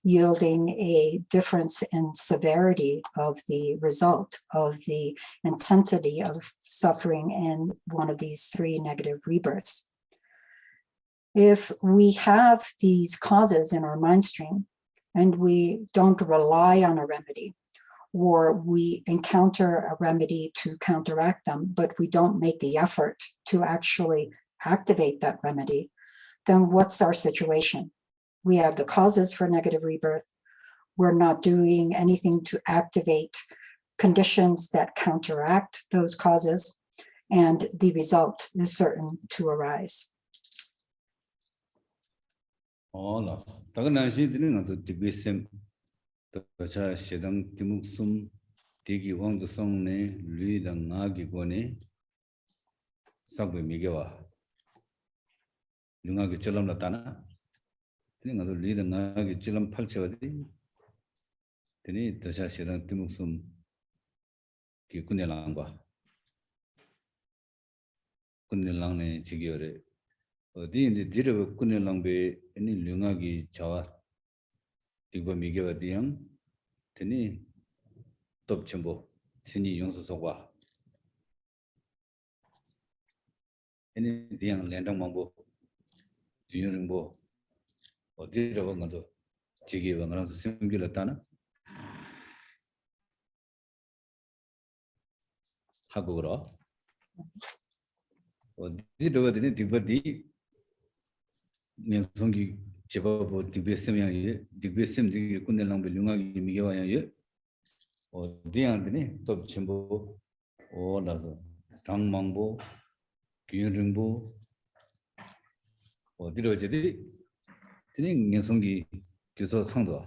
[SPEAKER 3] yielding a difference in severity of the result of the intensity of suffering in one of these three negative rebirths. If we have these causes in our mind stream and we don't rely on a remedy, or we encounter a remedy to counteract them, but we don't make the effort to actually activate that remedy, then what's our situation? We have the causes for negative rebirth. We're not doing anything to activate conditions that counteract those causes, and the result is certain to arise.
[SPEAKER 2] Hola, taganashi dinin atu dibisem tacha shedang timuksum digi wang song ne lui da ngagi gone sabbe migewa lunga gi chelam latana dinin atu lui da ngagi chelam palchewadi dinin tacha shedang timuksum ki kunelangwa kunnelang ne jigiore 어디 이제 지르고 kunnelang any lunga기 자와 디고 미게와 디양 되니 톱첨보 신이 용수소과 any 디양 랜당망보 뒤유능보 어디로 가도 지기와 나라서 숨길었다나 하고 그러 어디로 되니 디버디 년성기 제법보 디베스면이 디베스면 디게 kunnelang lunga기 미게와야 어디안더니 또 전부 올라서 당망보 기능보 어디로 저들이 드니 년성기 교수 상도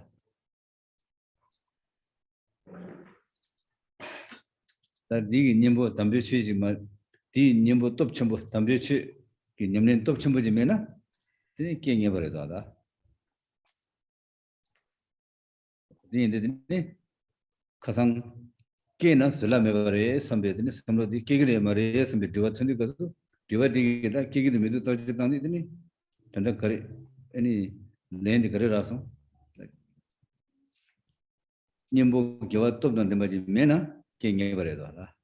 [SPEAKER 2] 다 디기 님보 담배취지만 디 님보 또 전부 담배취 기 님는 또 전부지면은 드니 깽해 버려다다 디인데 가상 깨나 슬라메바레 선배들이 선로디 깨기래 말에 선배 디와 천디 가서 디와 디기라 깨기도 메도 떨지당니 드니 단다 거리 아니 랜드 거래라서 님보 겨와 톱던데 맞지 메나 깽해 버려다다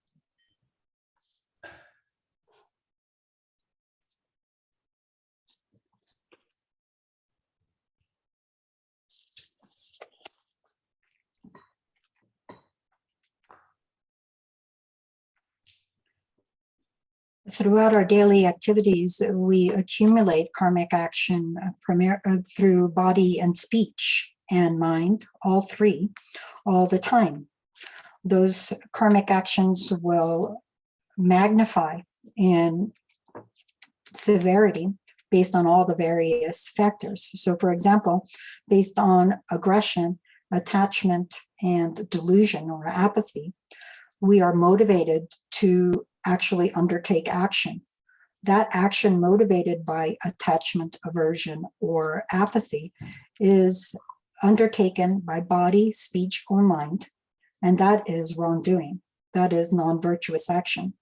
[SPEAKER 3] Throughout our daily activities, we accumulate karmic action through body and speech and mind, all three, all the time. Those karmic actions will magnify in severity based on all the various factors. So, for example, based on aggression, attachment, and delusion or apathy, we are motivated to actually undertake action. That action motivated by attachment, aversion, or apathy is undertaken by body, speech, or mind, and that is wrongdoing. That is non-virtuous action.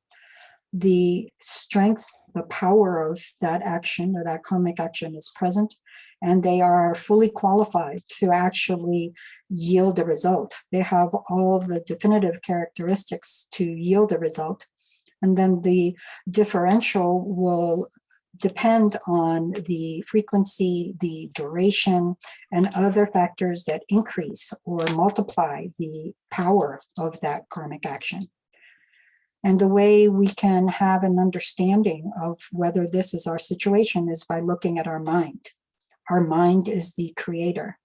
[SPEAKER 3] The strength, the power of that action or that karmic action is present, and they are fully qualified to actually yield a result. They have all the definitive characteristics to yield a result. And then the differential will depend on the frequency, the duration, and other factors that increase or multiply the power of that karmic action. And the way we can have an understanding of whether this is our situation is by looking at our mind. Our mind is the creator.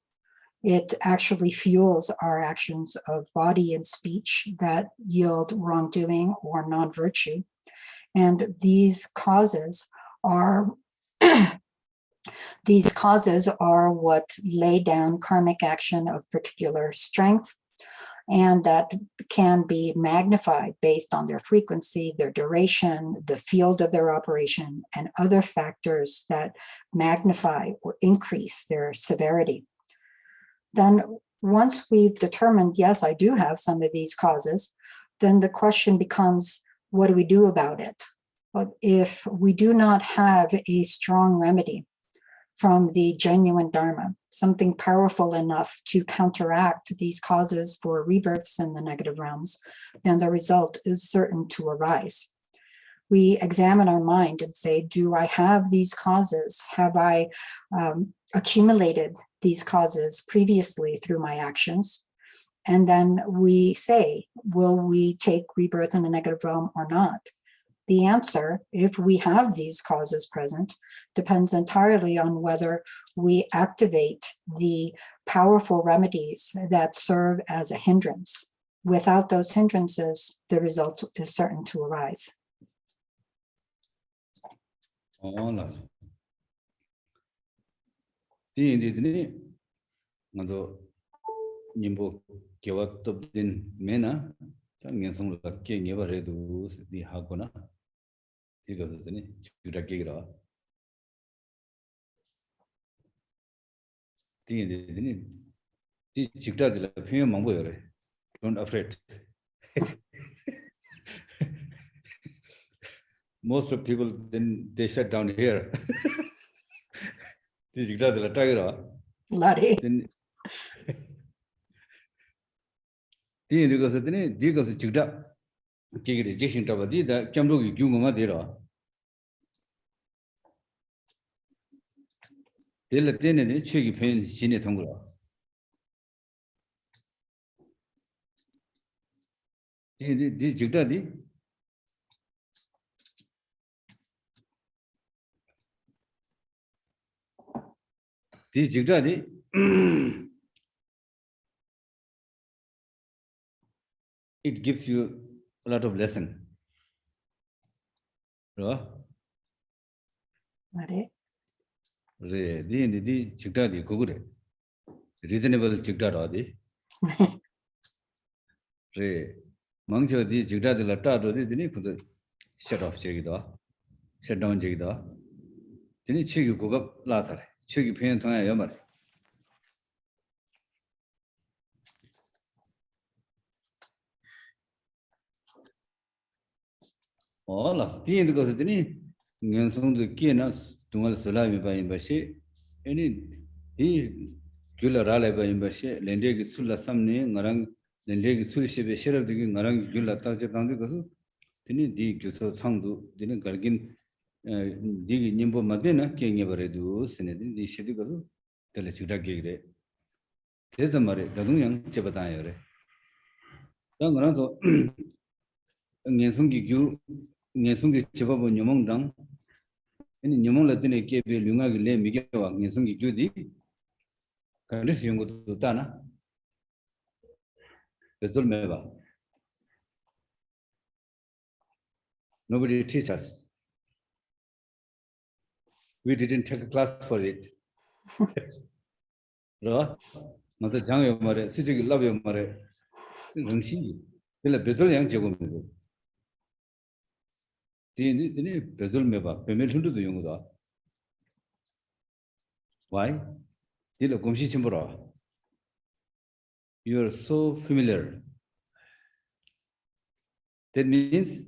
[SPEAKER 3] It actually fuels our actions of body and speech that yield wrongdoing or non-virtue. And these causes are what lay down karmic action of particular strength, and that can be magnified based on their frequency, their duration, the field of their operation, and other factors that magnify or increase their severity. Then once we've determined, yes, I do have some of these causes, then the question becomes, what do we do about it? But if we do not have a strong remedy from the genuine Dharma, something powerful enough to counteract these causes for rebirths in the negative realms, then the result is certain to arise. We examine our mind and say, do I have these causes? Have I accumulated these causes previously through my actions? And then we say, will we take rebirth in a negative realm or not? The answer, if we have these causes present, depends entirely on whether we activate the powerful remedies that serve as a hindrance. Without those hindrances, the result is certain to arise.
[SPEAKER 2] Don't afraid. Most of people then they shut down here. Then it gives you a lot of lesson. Reasonable Mangcho di jigda de la ta do de ni kuda shut off jigda shut down jigda dini chigi gogap la thare chigi phen thang ya yamar all of the end goes dini ngen song de ke na tungal sala mi ba ba she any he gula ra la ba ba she lende gi sulla samne ngarang lende gi sulshi be sherab de ngarang gula ta je dang de gosu dini di gyuso changdu dini gargin digi nimbo madena kenge baredu sene di shidi gosu tele chigda gegre teza mare dadung yang chebata yore dang ran so ngensungi gyu ngensungi chebabo nyomong dang ini nyomong la dine kebe lunga gi le mige wa ngensungi gyu di kandis yungu tu ta na bezul meba nobody teach us. We didn't take a class for it. Right? Mother Jang Mare, Suji love your mare. Rungshi. Will a bezel young Jagum. The bezel meba, permission to the Yunga. Why? Did a Gumshi Chimbora. You are so familiar. That means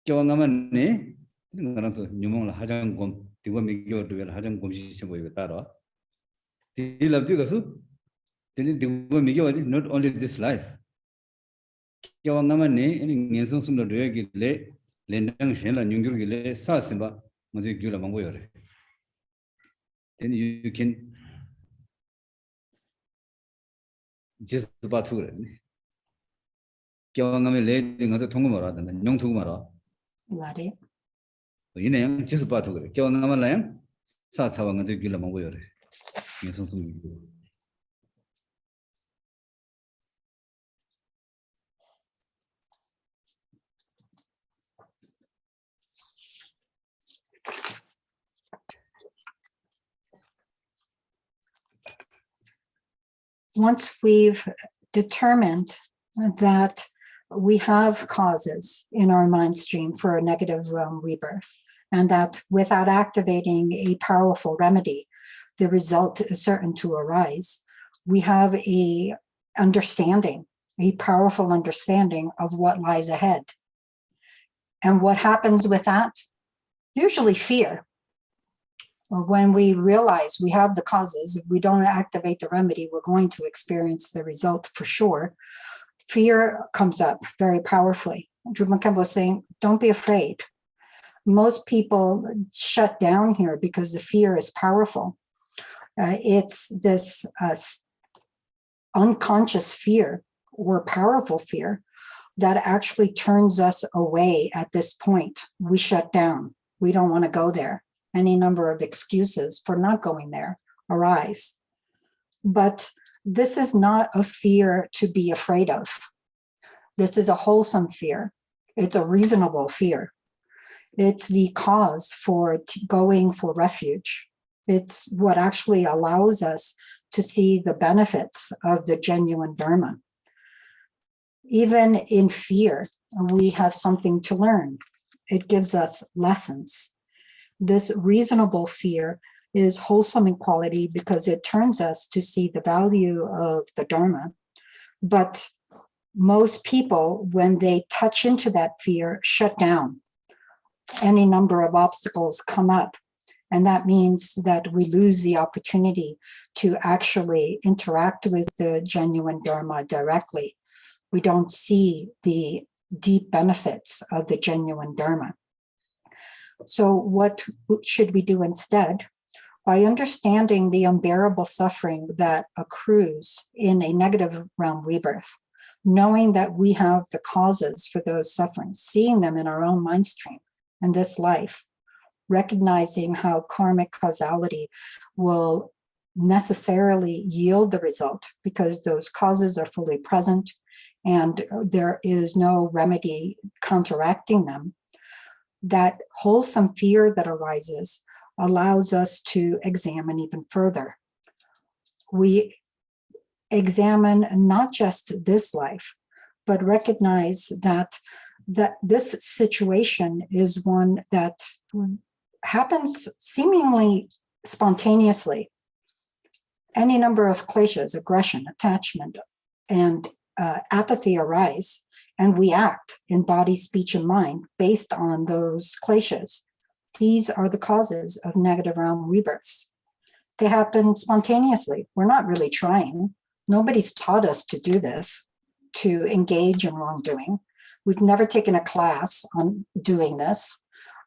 [SPEAKER 2] Kawangamane, Numong Hajang Gom, the one make your dual Hajang Gomshi Chimbo. The love to Gasu, then the one make not only this life. Kawangamane, and Yansum the Drag, Lendang Shell and Yungurgile, Sasimba, then you can just about to it.
[SPEAKER 3] Lari.
[SPEAKER 2] just about to it.
[SPEAKER 3] Once we've determined that we have causes in our mind stream for a negative rebirth, and that without activating a powerful remedy, the result is certain to arise, we have a powerful understanding of what lies ahead. And what happens with that? Usually fear. Or when we realize we have the causes, if we don't activate the remedy, we're going to experience the result for sure. Fear comes up very powerfully. Drupon Khenpo was saying, don't be afraid. Most people shut down here because the fear is powerful. It's this unconscious fear or powerful fear that actually turns us away at this point. We shut down. We don't want to go there. Any number of excuses for not going there arise. But this is not a fear to be afraid of. This is a wholesome fear. It's a reasonable fear. It's the cause for going for refuge. It's what actually allows us to see the benefits of the genuine Dharma. Even in fear, we have something to learn. It gives us lessons. This reasonable fear is wholesome in quality because it turns us to see the value of the Dharma. But most people, when they touch into that fear, shut down. Any number of obstacles come up. And that means that we lose the opportunity to actually interact with the genuine Dharma directly. We don't see the deep benefits of the genuine Dharma. So what should we do instead? By understanding the unbearable suffering that accrues in a negative realm rebirth, knowing that we have the causes for those sufferings, seeing them in our own mind stream in this life, recognizing how karmic causality will necessarily yield the result because those causes are fully present and there is no remedy counteracting them. That wholesome fear that arises allows us to examine even further. We examine not just this life, but recognize that this situation is one that happens seemingly spontaneously. Any number of kleshas, aggression, attachment, and apathy arise, and we act in body, speech, and mind based on those kleshas. These are the causes of negative realm rebirths. They happen spontaneously. We're not really trying. Nobody's taught us to do this, to engage in wrongdoing. We've never taken a class on doing this.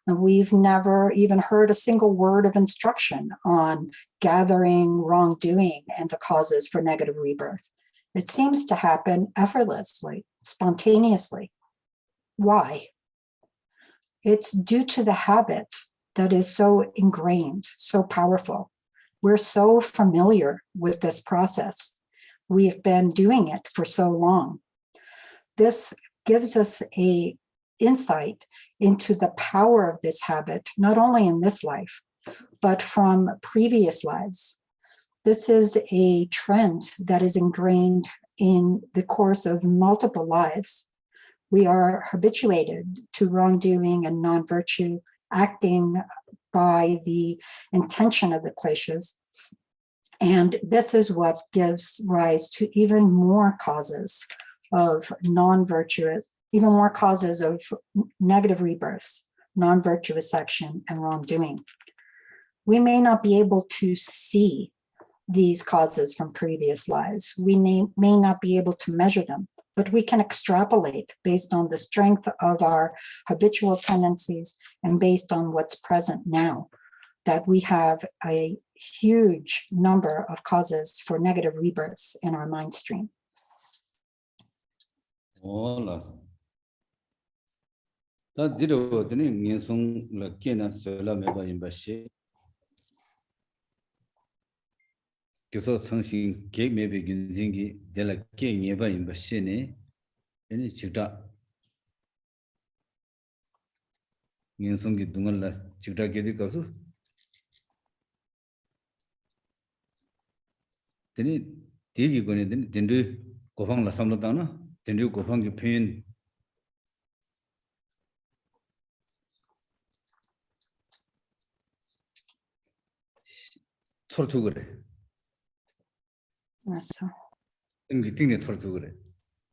[SPEAKER 3] And we've never even heard a single word of instruction on gathering wrongdoing and the causes for negative rebirth. It seems to happen effortlessly, spontaneously. Why? It's due to the habit that is so ingrained, so powerful. We're so familiar with this process. We've been doing it for so long. This gives us an insight into the power of this habit, not only in this life, but from previous lives. This is a trend that is ingrained in the course of multiple lives. We are habituated to wrongdoing and non-virtue, acting by the intention of the kleshas. And this is what gives rise to even more causes of non-virtuous, even more causes of negative rebirths, non-virtuous action, and wrongdoing. We may not be able to see these causes from previous lives. We may not be able to measure them, but we can extrapolate based on the strength of our habitual tendencies and based on what's present now, that we have a huge number of causes for negative rebirths in our mind stream.
[SPEAKER 2] Hola. Da diro dini nginsung la kena sola meba imbashi. Kyoto sangshin ke mebe ginzingi de la ke meba imbashi ne eni chita. Nginsung ki dungal la chita ke di kasu. Dini digi goni dini dindu gopang la samla dana dindu gopang ki pin sortu gore.
[SPEAKER 3] So,
[SPEAKER 2] Ingi tingni sortu gore.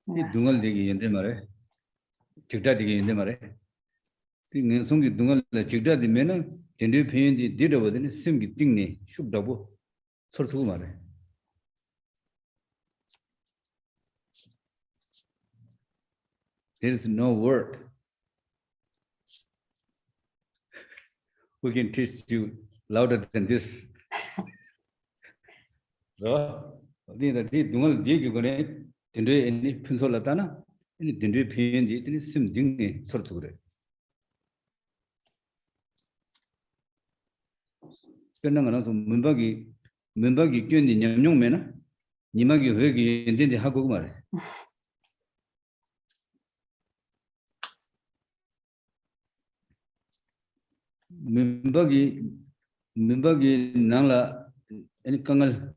[SPEAKER 2] Di
[SPEAKER 3] yes.
[SPEAKER 2] dungal digi yende mare. Chikta digi yende mare. Di nginsung ki dungal la chikta di mena dindu pin di dirawa dini sim ki tingni shuk dabu sortu mare. There is no word. We can teach you louder than this. So, di dungal di gone dindu eni pinso latana eni dindu pin di dini sim dingni sortu gore. 끝나가는 문박이 끼었니 냠용매나 니마기 회기 인데 하고 말해. 문박이 나라 아니 강을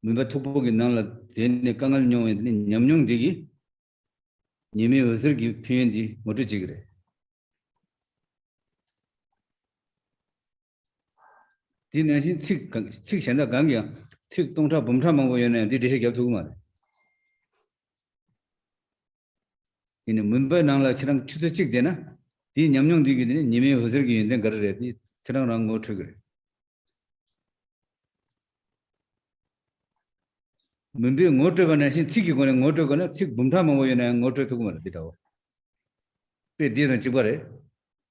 [SPEAKER 2] 문박 톡복이 나라 되네 강을 녀인데 냠용되기 님이 어설기 표현지 못지 그래. 디나시 틱 현재 관계야 틱 동차 범차 방법에는 디디시 겹두고 말해. 이는 문바에 나라 그냥 추도직 되나? 디 냠용되기들이 님의 허설기 있는 거를 해야지 그냥 안 거쳐 그래. 문비 ngoto가나 신 틱이 거는 ngoto가나 틱 범차 방법에는 ngoto 두고 말이다고. 그 뒤는 집어래.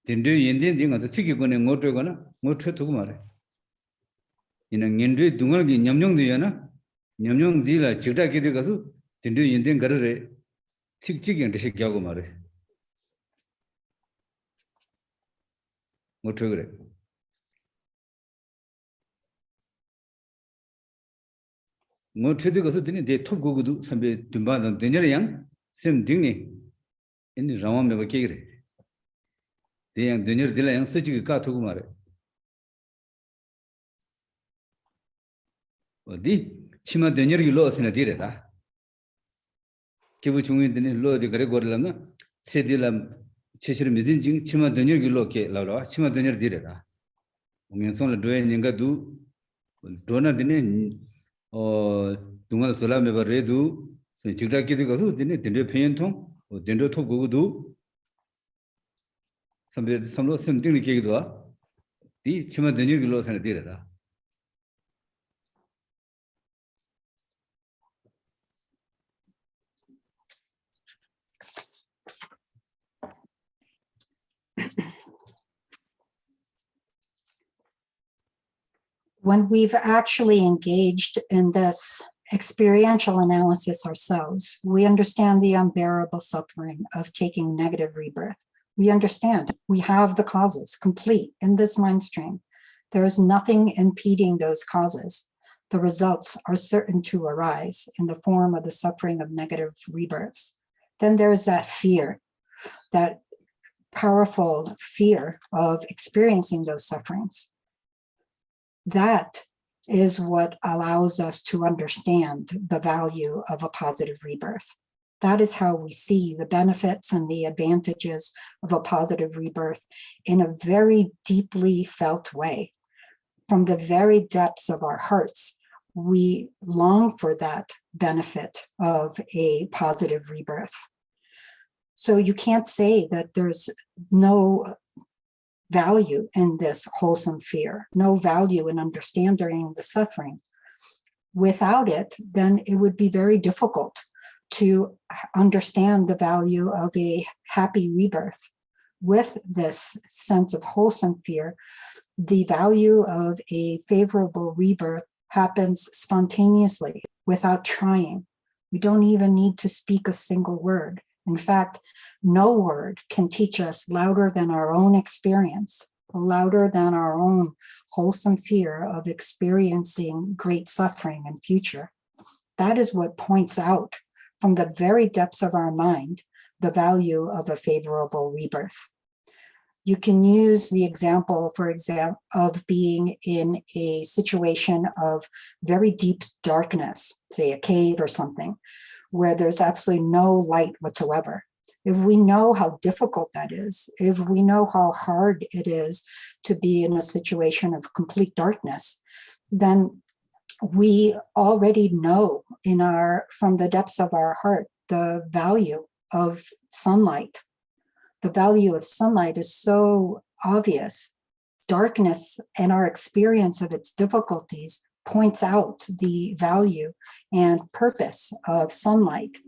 [SPEAKER 2] 딘도 인딘 가서 틱이 거는 ngoto가나 ngoto 두고 말해. 이는 인도 동을기 냠용되잖아. 냠용디라 직다기도 가서 딘도 인딘 거를 틱틱이 뜻이 하고 말해. 뭐 그래. 뭐 최대 가서 드니 내 톱고도 선배 듬바는 되냐량 샘 등니 이 라마메 바케 그래. 대양 되냐 들랑 쓰지가 까투고 말해. 어디 치마 되냐기 로스나 디래다. 기부 중인데 로디 그래 거를라나 세딜람 체시를 믿은 징 치마 되냐기 로게 라라 치마 되냐 디래다. 우면선을 도에닌가 두 도나드네 동안 솔라메 바레두 직다기도 가서 드네 딘데 페인통 딘도 톡고도 선배 선로 선딩이 계기도 와. 이 치마 되냐기 로스나 디래다.
[SPEAKER 3] When we've actually engaged in this experiential analysis ourselves, we understand the unbearable suffering of taking negative rebirth. We understand we have the causes complete in this mind stream. There is nothing impeding those causes. The results are certain to arise in the form of the suffering of negative rebirths. Then there's that fear, that powerful fear of experiencing those sufferings. That is what allows us to understand the value of a positive rebirth. That is how we see the benefits and the advantages of a positive rebirth in a very deeply felt way. From the very depths of our hearts, we long for that benefit of a positive rebirth. So you can't say that there's no value in this wholesome fear, no value in understanding the suffering. Without it, then it would be very difficult to understand the value of a happy rebirth. With this sense of wholesome fear, the value of a favorable rebirth happens spontaneously without trying. We don't even need to speak a single word. In fact, no word can teach us louder than our own experience, louder than our own wholesome fear of experiencing great suffering in future. That is what points out from the very depths of our mind the value of a favorable rebirth. You can use the example, for example, of being in a situation of very deep darkness, say a cave or something, where there's absolutely no light whatsoever. If we know how difficult that is, if we know how hard it is to be in a situation of complete darkness, then we already know from the depths of our heart the value of sunlight. The value of sunlight is so obvious. Darkness and our experience of its difficulties points out the value and purpose of sunlight.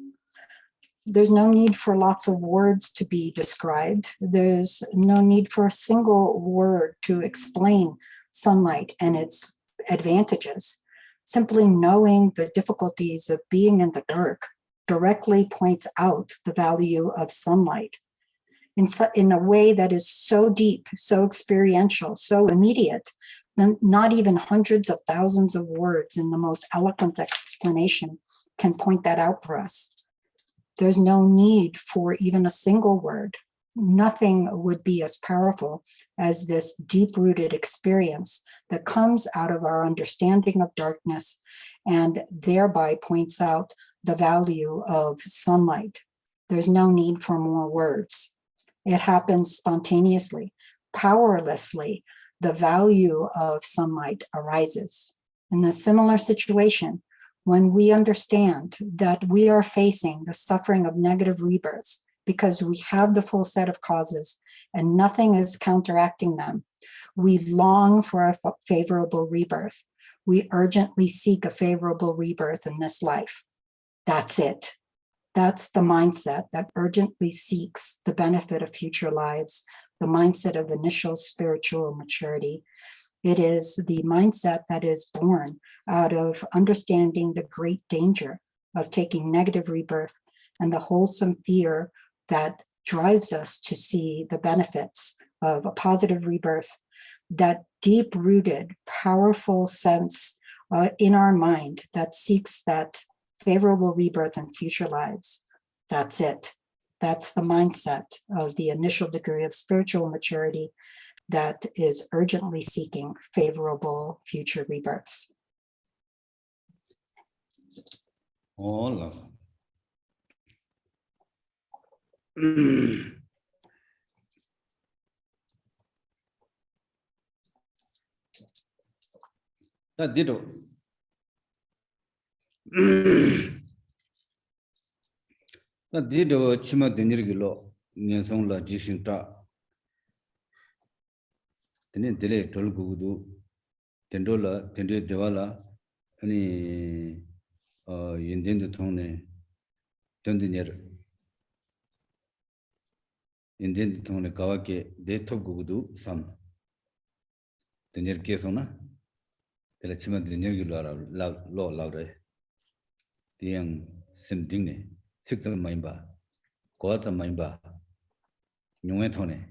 [SPEAKER 3] There's no need for lots of words to be described. There's no need for a single word to explain sunlight and its advantages. Simply knowing the difficulties of being in the dark directly points out the value of sunlight in a way that is so deep, so experiential, so immediate, then not even hundreds of thousands of words in the most eloquent explanation can point that out for us. There's no need for even a single word. Nothing would be as powerful as this deep-rooted experience that comes out of our understanding of darkness and thereby points out the value of sunlight. There's no need for more words. It happens spontaneously, powerlessly. The value of sunlight arises. In a similar situation, when we understand that we are facing the suffering of negative rebirths because we have the full set of causes and nothing is counteracting them, we long for a favorable rebirth. We urgently seek a favorable rebirth in this life. That's it. That's the mindset that urgently seeks the benefit of future lives, the mindset of initial spiritual maturity. It is the mindset that is born out of understanding the great danger of taking negative rebirth and the wholesome fear that drives us to see the benefits of a positive rebirth, that deep-rooted, powerful sense in our mind that seeks that favorable rebirth in future lives. That's it. That's the mindset of the initial degree of spiritual maturity that is urgently seeking favorable future rebirths.
[SPEAKER 2] Hola. That did it. That did it. Chima Denirgilo, Ninsong La Jishinta. Then delay Tolgudu, Tendola, Tendu Devala, any Yindin Tone, Tondiner. Indian Tone Kawake, they took Gudu, some. The near Kesona, the Lachima the Nergular law louder. The young Simdine, Sixth Maimba, Coata Maimba, Nuetone.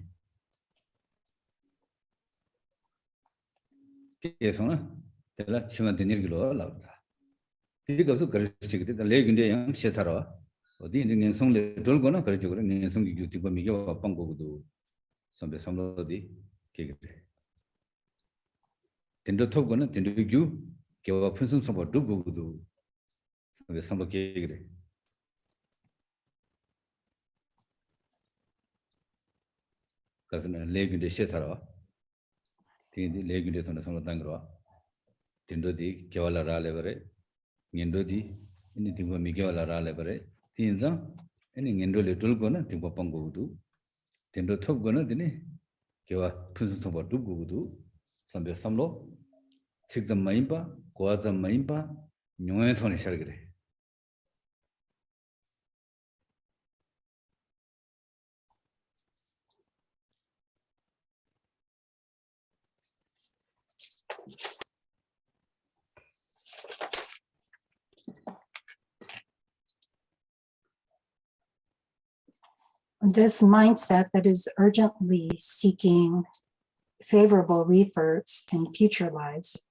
[SPEAKER 2] Kesona, the Lachima the Nergular louder. Because of the leg in the young Shetara, or the Indian song, the Dolgona, Karjur, and some you to Migo Pango do some of the cake. Tendo Togona, Tendo you give a person about do go do some of cake. Cousin leg in the Shetara, the leg in the Tangra, Tendo di Kavala Levere, Nindo di, anything for Miguel Levere, Tinza, any Nindo little gonna, Timpo Pango do, Tendo Togona, didn't give a person about do go do, some be some law. Six the Maimba, Guaza Maimba, Nuetoni Shargre.
[SPEAKER 3] This mindset that is urgently seeking favorable rebirths in future lives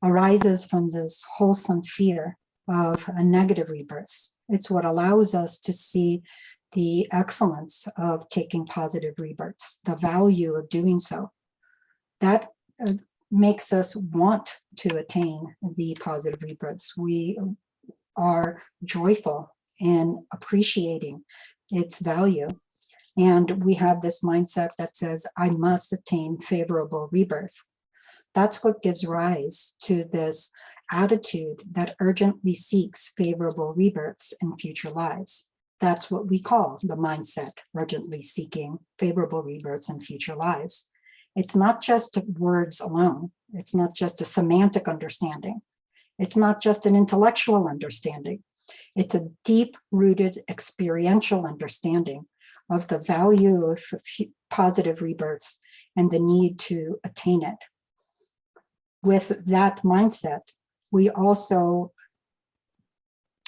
[SPEAKER 3] arises from this wholesome fear of a negative rebirths. It's what allows us to see the excellence of taking positive rebirths, the value of doing so. That makes us want to attain the positive rebirths. We are joyful in appreciating its value. And we have this mindset that says, I must attain favorable rebirth. That's what gives rise to this attitude that urgently seeks favorable rebirths in future lives. That's what we call the mindset, urgently seeking favorable rebirths in future lives. It's not just words alone. It's not just a semantic understanding. It's not just an intellectual understanding. It's a deep-rooted experiential understanding of the value of positive rebirths and the need to attain it. With that mindset, we also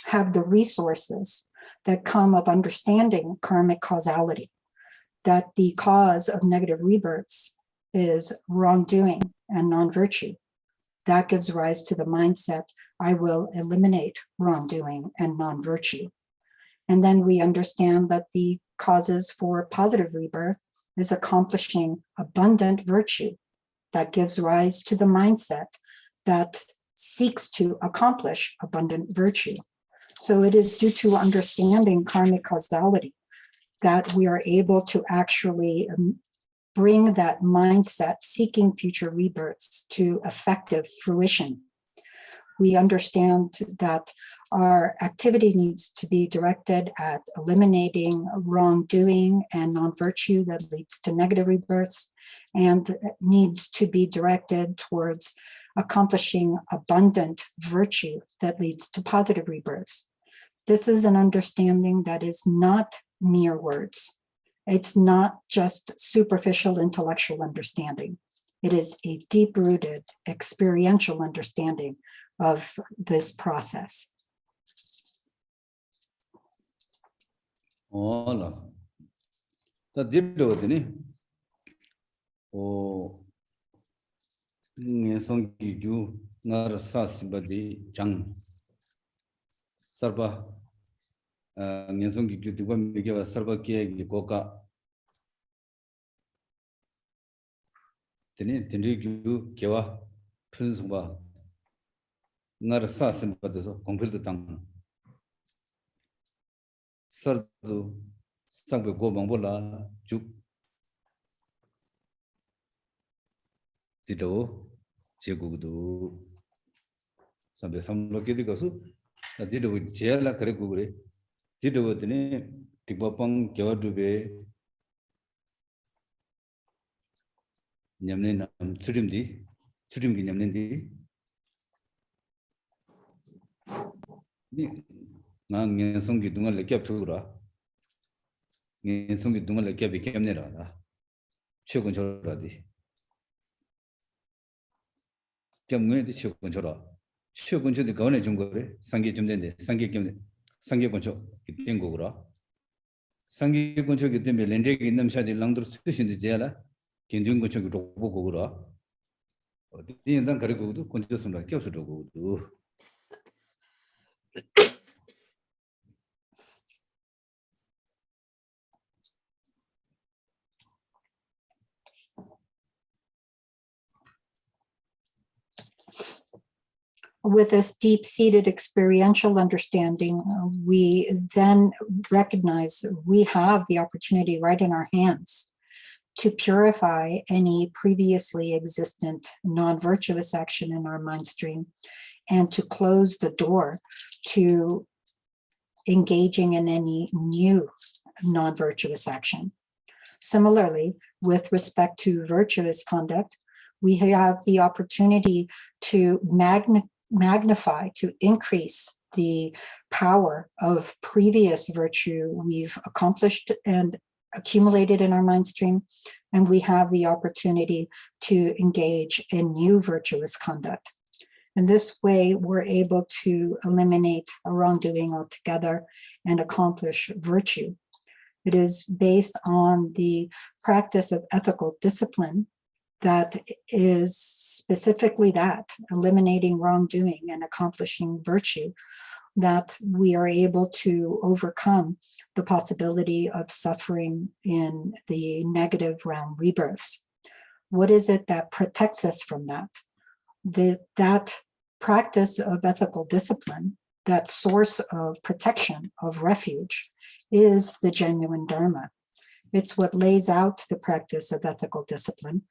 [SPEAKER 3] have the resources that come of understanding karmic causality, that the cause of negative rebirths is wrongdoing and non-virtue. That gives rise to the mindset, I will eliminate wrongdoing and non-virtue. And then we understand that the causes for positive rebirth is accomplishing abundant virtue. That gives rise to the mindset that seeks to accomplish abundant virtue. So it is due to understanding karmic causality that we are able to actually bring that mindset seeking future rebirths to effective fruition. We understand that our activity needs to be directed at eliminating wrongdoing and non-virtue that leads to negative rebirths, and needs to be directed towards accomplishing abundant virtue that leads to positive rebirths. This is an understanding that is not mere words. It's not just superficial intellectual understanding. It is a deep-rooted experiential understanding of this process.
[SPEAKER 2] Hola. Ta dito dini. O ngesong ki ju ngar sasibadi jang. Sarba ngesong ki ju diwa migewa sarba kiye gi goka. Dini dini ju kewa phunsuba ngar sasibadi so kompil tang. Sardu sangbe go bangbola juk dido jegudu sambe samlo kedi kasu dido jela kare gugure dido dine tikbapang kewa dube nyamne nam churimdi churimgi nyamne di 나 년성기 동안 레캡 투라 년성기 동안 레캡이 캠네라다 최근 저라디 겸무에도 최근 저라 최근 저도 거네 준 거래 상계 좀 된대 상계 겸네 상계 건축 된 거구라 상계 건축이 때문에 렌데기 있는 샤디 랑들 쓰신지 제라 견준 건축이 로고 거구라 어디 인상 가리고도 건축선라 껴서 로고도
[SPEAKER 3] With this deep-seated experiential understanding, we then recognize we have the opportunity right in our hands to purify any previously existent non-virtuous action in our mind stream and to close the door to engaging in any new non-virtuous action. Similarly, with respect to virtuous conduct, we have the opportunity to magnify, to increase the power of previous virtue we've accomplished and accumulated in our mind stream, and we have the opportunity to engage in new virtuous conduct. In this way, we're able to eliminate wrongdoing altogether and accomplish virtue. It is based on the practice of ethical discipline that is specifically that, eliminating wrongdoing and accomplishing virtue, that we are able to overcome the possibility of suffering in the negative realm rebirths. What is it that protects us from that? That practice of ethical discipline, that source of protection, of refuge, is the genuine Dharma. It's what lays out the practice of ethical discipline.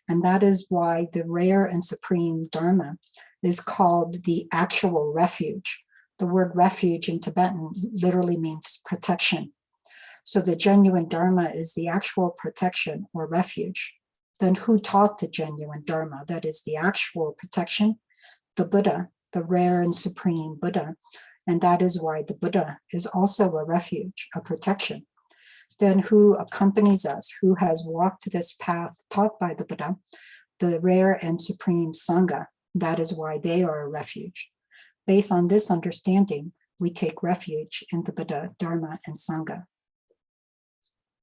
[SPEAKER 3] And that is why the rare and supreme Dharma is called the actual refuge. The word refuge in Tibetan literally means protection. So the genuine Dharma is the actual protection or refuge. Then who taught the genuine Dharma? That is the actual protection, the Buddha, the rare and supreme Buddha. And that is why the Buddha is also a refuge, a protection. Then who accompanies us, who has walked this path taught by the Buddha, the rare and supreme Sangha. That is why they are a refuge. Based on this understanding, we take refuge in the Buddha, Dharma, and Sangha.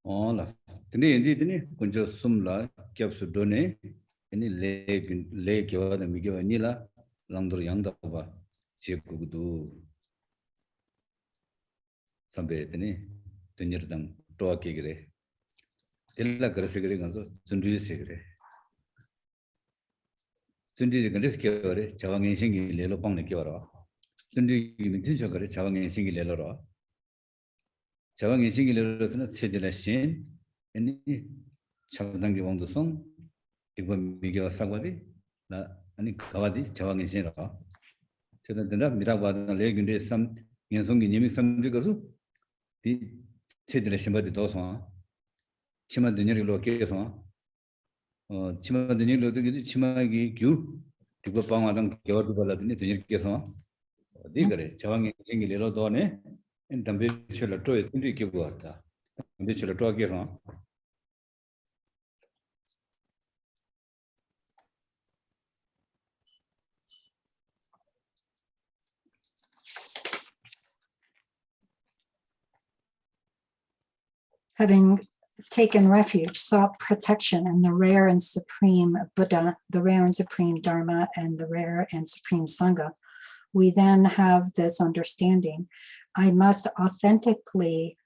[SPEAKER 2] Ola, tini kunjo sumla kyapsu done, ini le kyo da migyo nila langdur yangda ba chekudu sambe tini tunir dang toa kigre. Tilla grasigre ganzo zundu sigre. Zundu gandis kyore chawangin singi lelo pangne kyora. Zundu kincho kare chawangin singi lelo ro. 자왕의 신기를 세대라신 아니 차단기 왕도성 이번 미겨 사과디 나 아니 가와디 자왕의 신이라 저는데 미라바는 레군데 삼 연송기 님이 삼들 것수 디 세대라신 바디 도서 치마 드니르로 깨서 치마 드니르로 되게 치마기 규 이거 방화당 겨워도 발라더니 드니르께서 어디 그래 자왕의 신기를 도네 in the visual to is indicate water. Visual to give on.
[SPEAKER 3] Having taken refuge, sought protection in the rare and supreme Buddha, the rare and supreme Dharma, and the rare and supreme Sangha, we then have this understanding. I must authentically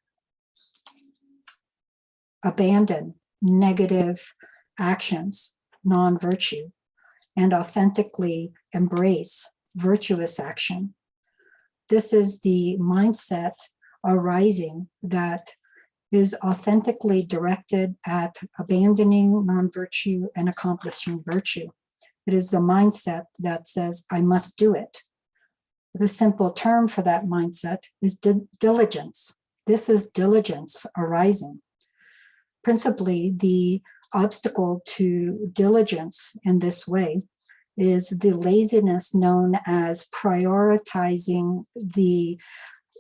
[SPEAKER 3] abandon negative actions, non-virtue, and authentically embrace virtuous action. This is the mindset arising that is authentically directed at abandoning non-virtue and accomplishing virtue. It is the mindset that says, I must do it. The simple term for that mindset is diligence. This is diligence arising. Principally, the obstacle to diligence in this way is the laziness known as prioritizing the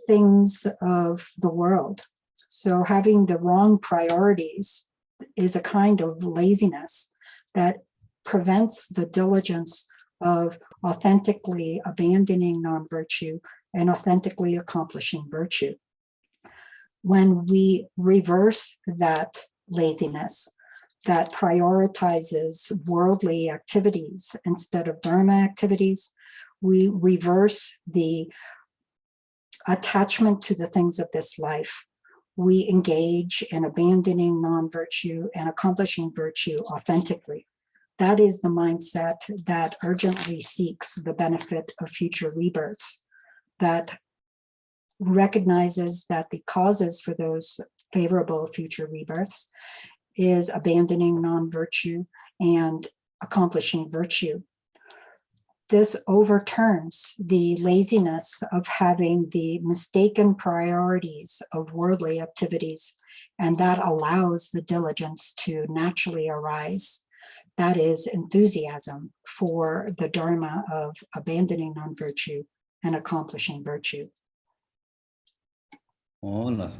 [SPEAKER 3] things of the world. So having the wrong priorities is a kind of laziness that prevents the diligence of authentically abandoning non-virtue and authentically accomplishing virtue. When we reverse that laziness that prioritizes worldly activities instead of Dharma activities, we reverse the attachment to the things of this life. We engage in abandoning non-virtue and accomplishing virtue authentically. That is the mindset that urgently seeks the benefit of future rebirths, that recognizes that the causes for those favorable future rebirths is abandoning non-virtue and accomplishing virtue. This overturns the laziness of having the mistaken priorities of worldly activities, and that allows the diligence to naturally arise. That is enthusiasm for the Dharma of abandoning non-virtue and accomplishing virtue.
[SPEAKER 2] Hola.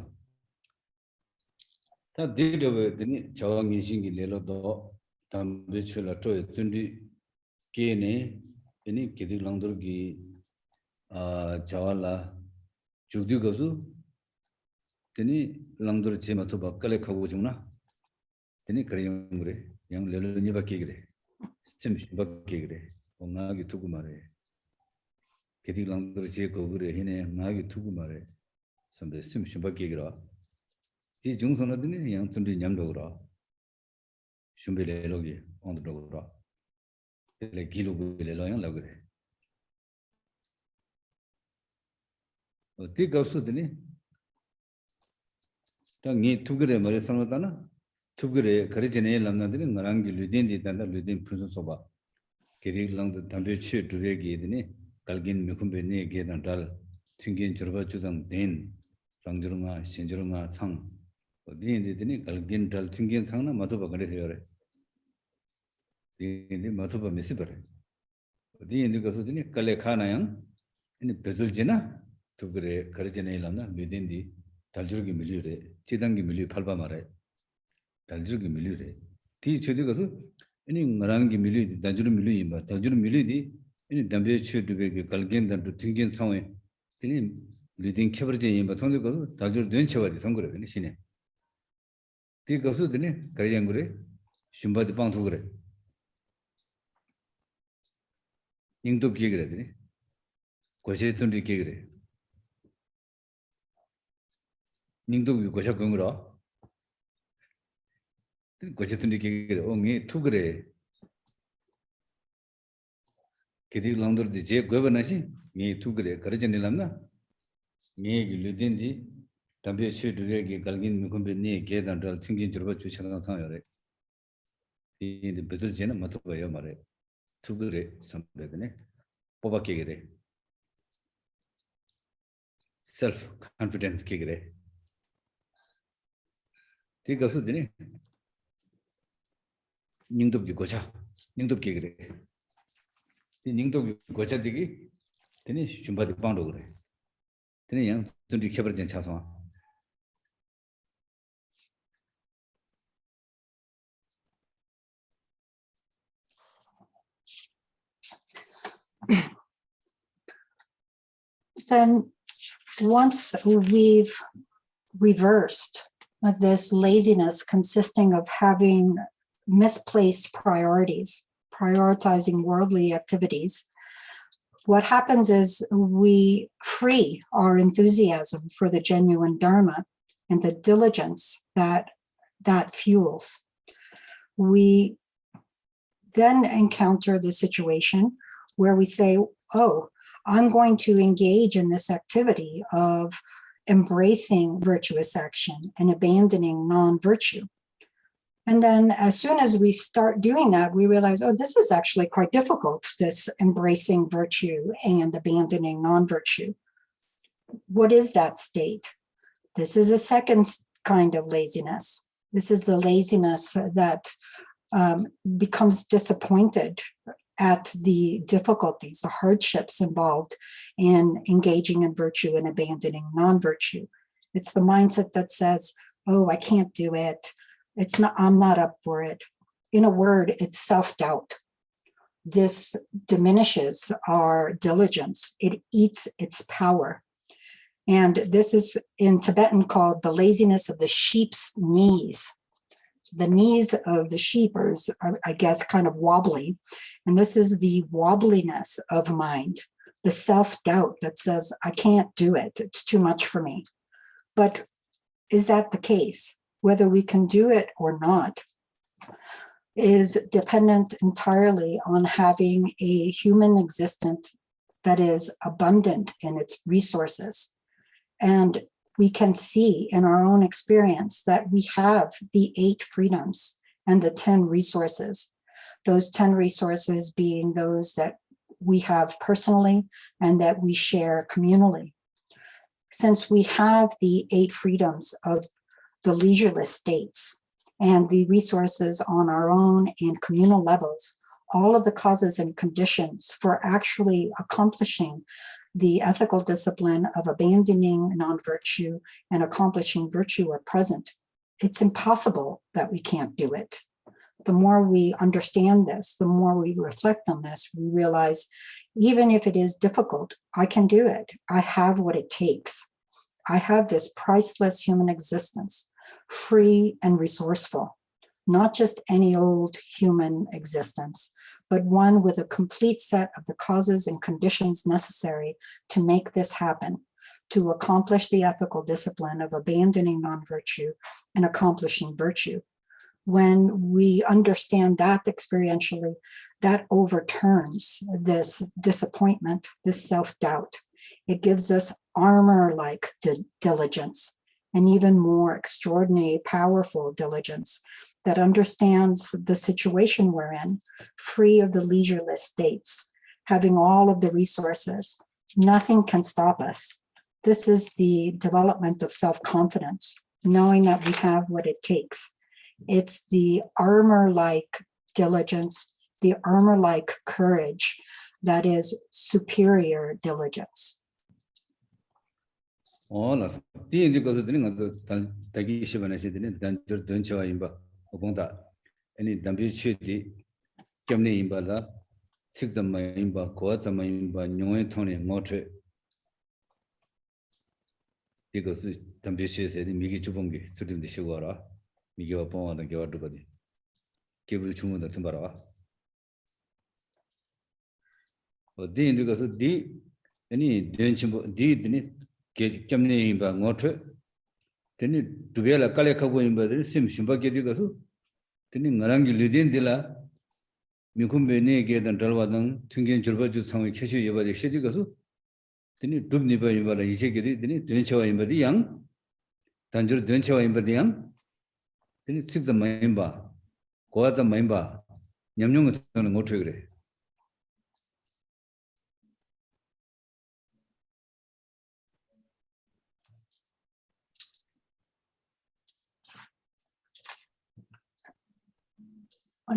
[SPEAKER 2] 다 데이터에 저항이 신기 레로도 담배출라 쪼에 뜬디 게네 아니 게들랑들기 자왈라 죽디거수 되니 랑들 제마토 바깔에 가고 중나 되니 그래요 그래 양 레로니 밖에 그래 스템 밖에 그래 나기 두고 말해 게들랑들 제거 그래 해네 나기 두고 말해 선배 스템 밖에 그래 이 중선어드니 양 뜬디 냠도그라 shumbele on the road. Le gilo le loyan lagre. O ti gausu dini. Tangi tugre mare sanodana. Tugre karijene lamna dini narangi ludin di tanda ludin punso soba. Kiri lang the tambe chi duregi dini. Kalgin mikumbe ne gedan dal. Tingin churba chudang den. Rangjurunga, shenjurunga, sang. Dini kalgin dal tingin sangna matuba gare seore. Ini matuba misibare. Ini kaso dini kale khana yang ini bezuljina tugre karjene lamna within di daljurgi milure chidangi milu palba mare daljurgi milure ti chodi kaso ini ngarangi milu di daljuru milu imba daljuru milu di ini dambe chudube ge kalgen dan tinggen sawe ini lidin keberje imba thonde kaso daljuru den chawadi thongre ni sine ti kaso dini karjangure shumbadi pang thugre ingdop 기그래 되니 고세tun리 기그래 닝도 고샤 건거라 고세tun리 기그래 옹이 투그래 기디 랑더디 제 고버나시 니 투그래 거르전일람나 니 길르딘디 담베 쳬드게기 갈긴 미콤베니 게단달 튕긴 저버 주차나 상여래 이 베들제는 맞도봐요 말해 투그레 선배드네 뽑아게 그래 self confidence 게 그래 디가서 되네 닝독이 고자 닝독게 그래 이 닝독이 고자 되기 되네 shum바디 빵도 그래 되네 양 준비 켜버진 차서
[SPEAKER 3] Then once we've reversed this laziness consisting of having misplaced priorities, prioritizing worldly activities, what happens is we free our enthusiasm for the genuine Dharma and the diligence that fuels. We then encounter the situation where we say, oh, I'm going to engage in this activity of embracing virtuous action and abandoning non-virtue. And then as soon as we start doing that, we realize, oh, this is actually quite difficult, this embracing virtue and abandoning non-virtue. What is that state? This is a second kind of laziness. This is the laziness that becomes disappointed at the difficulties, the hardships involved in engaging in virtue and abandoning non-virtue. It's the mindset that says, oh, I can't do it. I'm not up for it. In a word, it's self-doubt. This diminishes our diligence. It eats its power. And this is in Tibetan called the laziness of the sheep's knees. The knees of the sheep are, I guess, kind of wobbly. And this is the wobbliness of mind, the self-doubt that says, I can't do it. It's too much for me. But is that the case? Whether we can do it or not is dependent entirely on having a human existence that is abundant in its resources. And we can see in our own experience that we have the 8 freedoms and the 10 resources. Those 10 resources being those that we have personally and that we share communally. Since we have the 8 freedoms of the leisureless states and the resources on our own and communal levels, all of the causes and conditions for actually accomplishing the ethical discipline of abandoning non-virtue and accomplishing virtue are present. it's impossible that we can't do it. The more we understand this, the more we reflect on this, we realize even if it is difficult, I can do it. I have what it takes. I have this priceless human existence, free and resourceful, not just any old human existence, but one with a complete set of the causes and conditions necessary to make this happen, to accomplish the ethical discipline of abandoning non-virtue and accomplishing virtue. When we understand that experientially, that overturns this disappointment, this self-doubt. It gives us armor-like diligence, and even more extraordinary, powerful diligence that understands the situation we're in, free of the leisureless states, having all of the resources. Nothing can stop us. This is the development of self-confidence, knowing that we have what it takes. It's the armor-like diligence, the armor-like courage that is superior diligence.
[SPEAKER 2] Hola, tiene cosas de ningún tagi shibana se de dan don chawa imba ogonda any dambi chidi kemne imba la sikdama imba koatama imba nyoe thone ngotre because dambi she se de migi chubongi sudim de shigora migi wa pon da gwa do badi kebu chumu da tumbara o di indi cosas di any den chimbo di ni Kemne imba ngotre, teni dubela kale kago imba de sim shumba ke digasu, teni ngarangi lidin dila mikumbe ne ge dan dalwa dan tungen jurba ju thang kheshu yeba de shedi gasu, teni dubni ba imba la ise ke di teni denchawa imba di yang, tanjur denchawa imba di yang, teni sikda maimba, goata maimba, nyamnyong thang ngotre gre.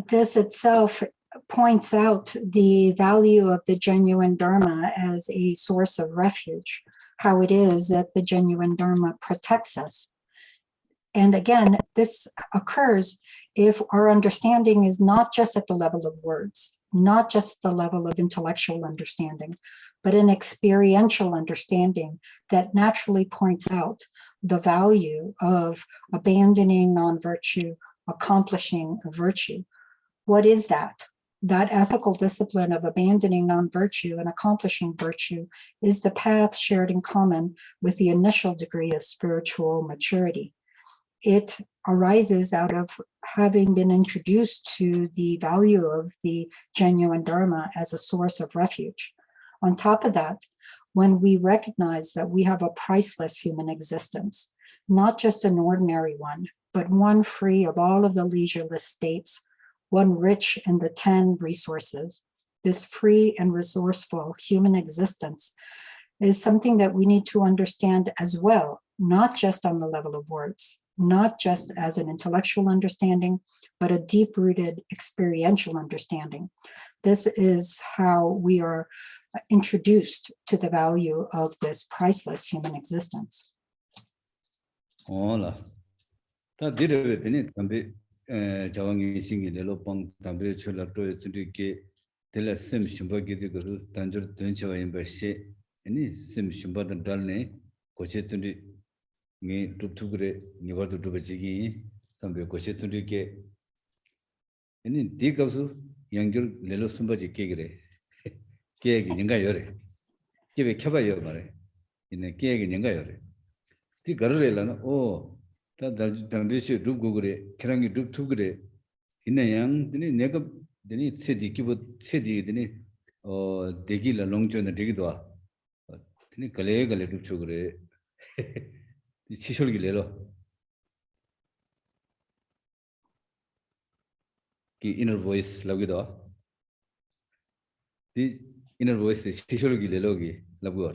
[SPEAKER 3] This itself points out the value of the genuine Dharma as a source of refuge, how it is that the genuine Dharma protects us. And again, this occurs if our understanding is not just at the level of words, not just at the level of intellectual understanding, but an experiential understanding that naturally points out the value of abandoning non-virtue, accomplishing virtue. What is that? That ethical discipline of abandoning non-virtue and accomplishing virtue is the path shared in common with the initial degree of spiritual maturity. It arises out of having been introduced to the value of the genuine Dharma as a source of refuge. On top of that, when we recognize that we have a priceless human existence, not just an ordinary one, but one free of all of the leisureless states, one rich in the 10 resources, this free and resourceful human existence is something that we need to understand as well, not just on the level of words, not just as an intellectual understanding, but a deep-rooted experiential understanding. This is how we are introduced to the value of this priceless human existence.
[SPEAKER 2] Hola. Ta dire bene tambe jawangi singi lelo pang tambe chola to tudike tela sim shumba gidi guru tanjur dunchawa imba she ani sim shumba dan dalne koche tundi ngi tuptugre niwardu dubachigi sambe koche tundike ani digavsu yangjur lelo sumba ji kegre kegi ninga yore kibe khaba yo mare ine kegi ninga yore ti garrela no o ta dambeshi dub gugure kerangi dub tugure ine yang dini nega dini sedi kibo sedi dini degi la longjo na degi doa dini gale dub chugure 치솔기 레로 기 inner voice 라기도 이 inner voice 치솔기 레로기 라고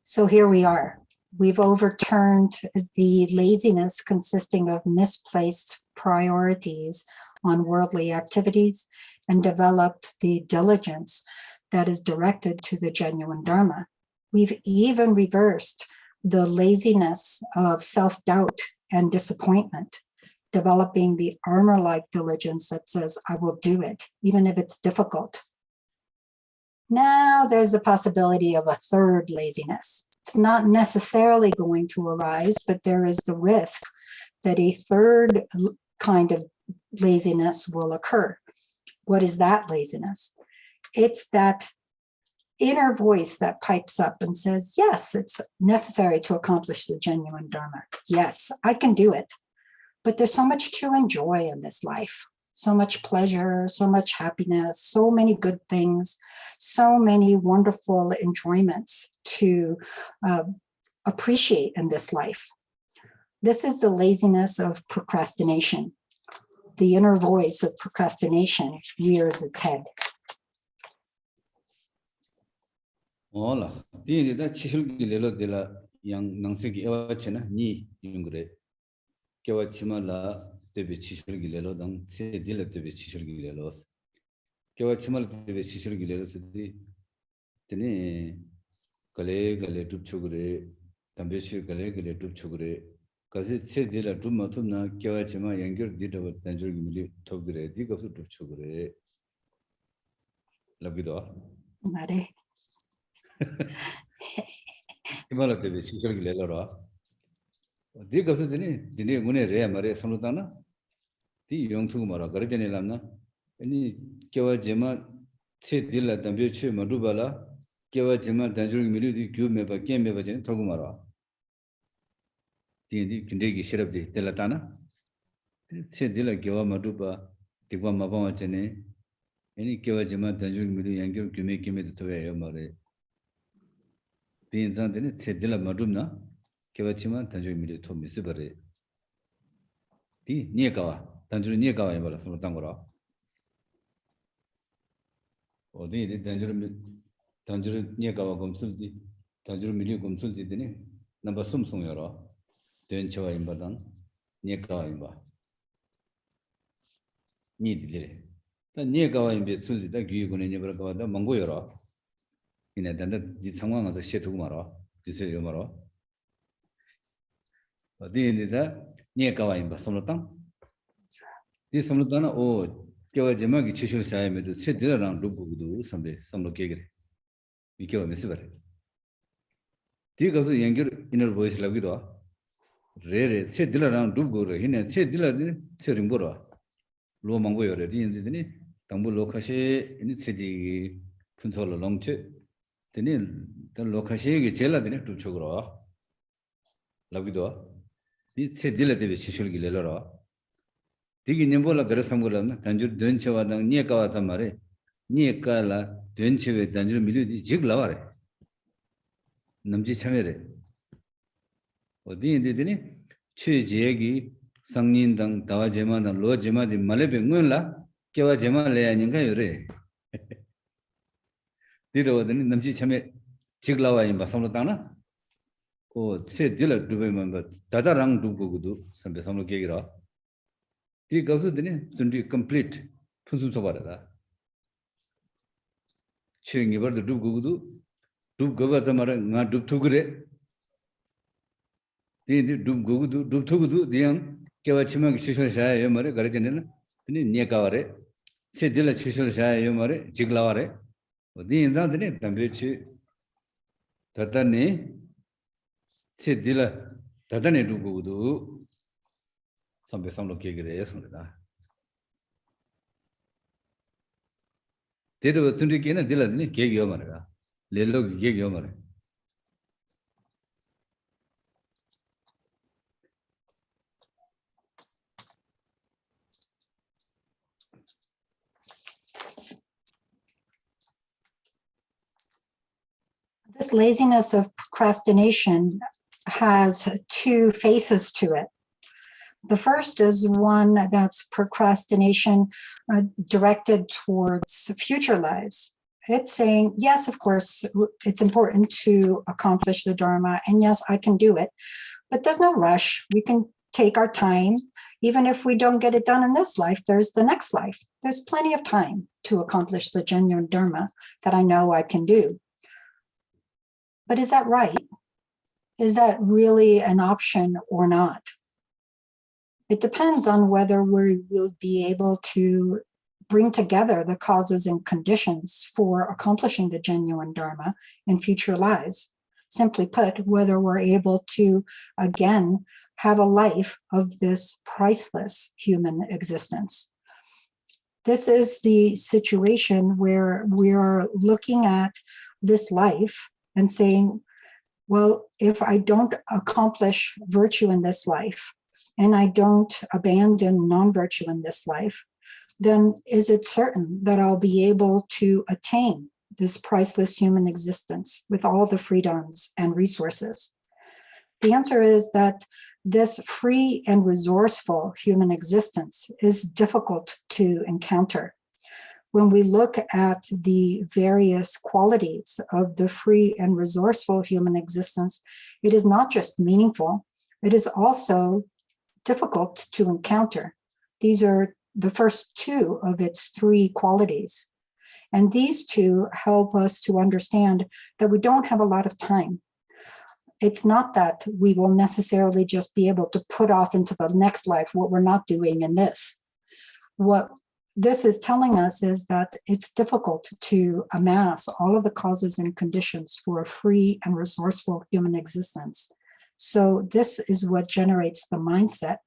[SPEAKER 3] So here we are. We've overturned the laziness consisting of misplaced priorities on worldly activities and developed the diligence that is directed to the genuine Dharma. We've even reversed the laziness of self-doubt and disappointment, developing the armor-like diligence that says, I will do it, even if it's difficult. Now there's a possibility of a third laziness. It's not necessarily going to arise, but there is the risk that a third kind of laziness will occur. What is that laziness? It's that inner voice that pipes up and says, yes, it's necessary to accomplish the genuine Dharma. Yes, I can do it. But there's so much to enjoy in this life. So much pleasure, so much happiness, so many good things, so many wonderful enjoyments to appreciate in this life. This is the laziness of procrastination. The inner voice of procrastination rears its head.
[SPEAKER 2] Hola, tiene da chisulgi lelo de la yang nangsegi ewachena ni yungre. Kewachimala tebe chisulgi lelo dang se dile tebe chisulgi lelo. Kewachimala tebe chisulgi lelo sedi tene kale kale tupchugre tambechu kale kale tupchugre kasi se dile tumatumna kewachima yangir didawa tanjurgi mili togre digasu tupchugre. Lagido.
[SPEAKER 3] Vale.
[SPEAKER 2] Himala tebe chisulgi lelo ra. Di kasu dini ngune rea mare samlutana di yongtu mara garjane lamna ani kewa jema se dilla dambyo che madubala kewa jema danjur milu di gyu meba ken meba jene togu mara di kindegi shirab di delatana se dilla kewa maduba digwa mabama jene ani kewa jema danjur milu yangyo gyume kime de toya yo mare di insan dini se dilla madubna Kewachima Tanjuri Mili to Missibare. Di Niekawa, Tanjuri Niekawa in Balasano Tangora. Or the Tanjuri Niekawa Gomsulti, Tanjuri Mili Gomsulti Dini, number Sumsung Yara, Denchawa in Badan, Niekawa in Ba. Needly. The Niekawa in Betsulti, the Gugun in Nebraka, the Mangoyara. In a tender did someone of the Shetumara, this is Yomara. Dida Niekawa in Basonotan. This Somotana or Kewajamaki Chishul Sai to sit around Dubu someday, some locagre. We kill a missiver. Take us the younger inner voice Lavido. Rare, sit around Dubu, Hin said Dilla Serimbura. Low Mango ready in the Tambu Lokashe in its city Punsola Longche. The Lokashe Gela the to Chogra. Lavido. Se dile debe chisulgi lelora. Digi nimbola garasamgola tanjur denchewa dang niekawa tamare. Niekala denchewe tanjur miludi jiglaware. Namji chamere. Odi indidini che jegi sangnin dang dawa jema dang lo jema di malebe ngunla kewa jema leya nyinga yore. Diro odini namji chame jiglawa imba samlotana. Oh, say Dilla Dubai member, Tadarang Dugudu, some Besamo Gagira. The Gazudini, to complete Pusutabara. Chewing about the Dugudu, Dub Tamara, not Dub Tugure. The Dub Gudu, Dub Tugudu, the young Kawachima Shishal Shaya Yamare, Garajan, Niakaware, say Dilla Shishal Shaya Yamare, Jiglaware, the Indandine, Tambichi, Tatane. Se dila dadane dugudu some besamo kegre sonda. Did was Tundikina dilla kegomara, Lelo Gegomara.
[SPEAKER 3] This laziness of procrastination has two faces to it. The first is one that's procrastination directed towards future lives. It's saying, yes, of course, it's important to accomplish the Dharma, and yes, I can do it, but there's no rush. We can take our time. Even if we don't get it done in this life, there's the next life. There's plenty of time. to accomplish the genuine Dharma that I know I can do. But is that right? Is that really an option or not? It depends on whether we will be able to bring together the causes and conditions for accomplishing the genuine Dharma in future lives. Simply put, whether we're able to, again, have a life of this priceless human existence. This is the situation where we are looking at this life and saying, well, if I don't accomplish virtue in this life, and I don't abandon non-virtue in this life, then is it certain that I'll be able to attain this priceless human existence with all the freedoms and resources? The answer is that this free and resourceful human existence is difficult to encounter. When we look at the various qualities of the free and resourceful human existence, it is not just meaningful, it is also difficult to encounter. These are the first two of its three qualities. And these two help us to understand that we don't have a lot of time. It's not that we will necessarily just be able to put off into the next life what we're not doing in this. What this is telling us is that it's difficult to amass all of the causes and conditions for a free and resourceful human existence. So this is what generates the mindset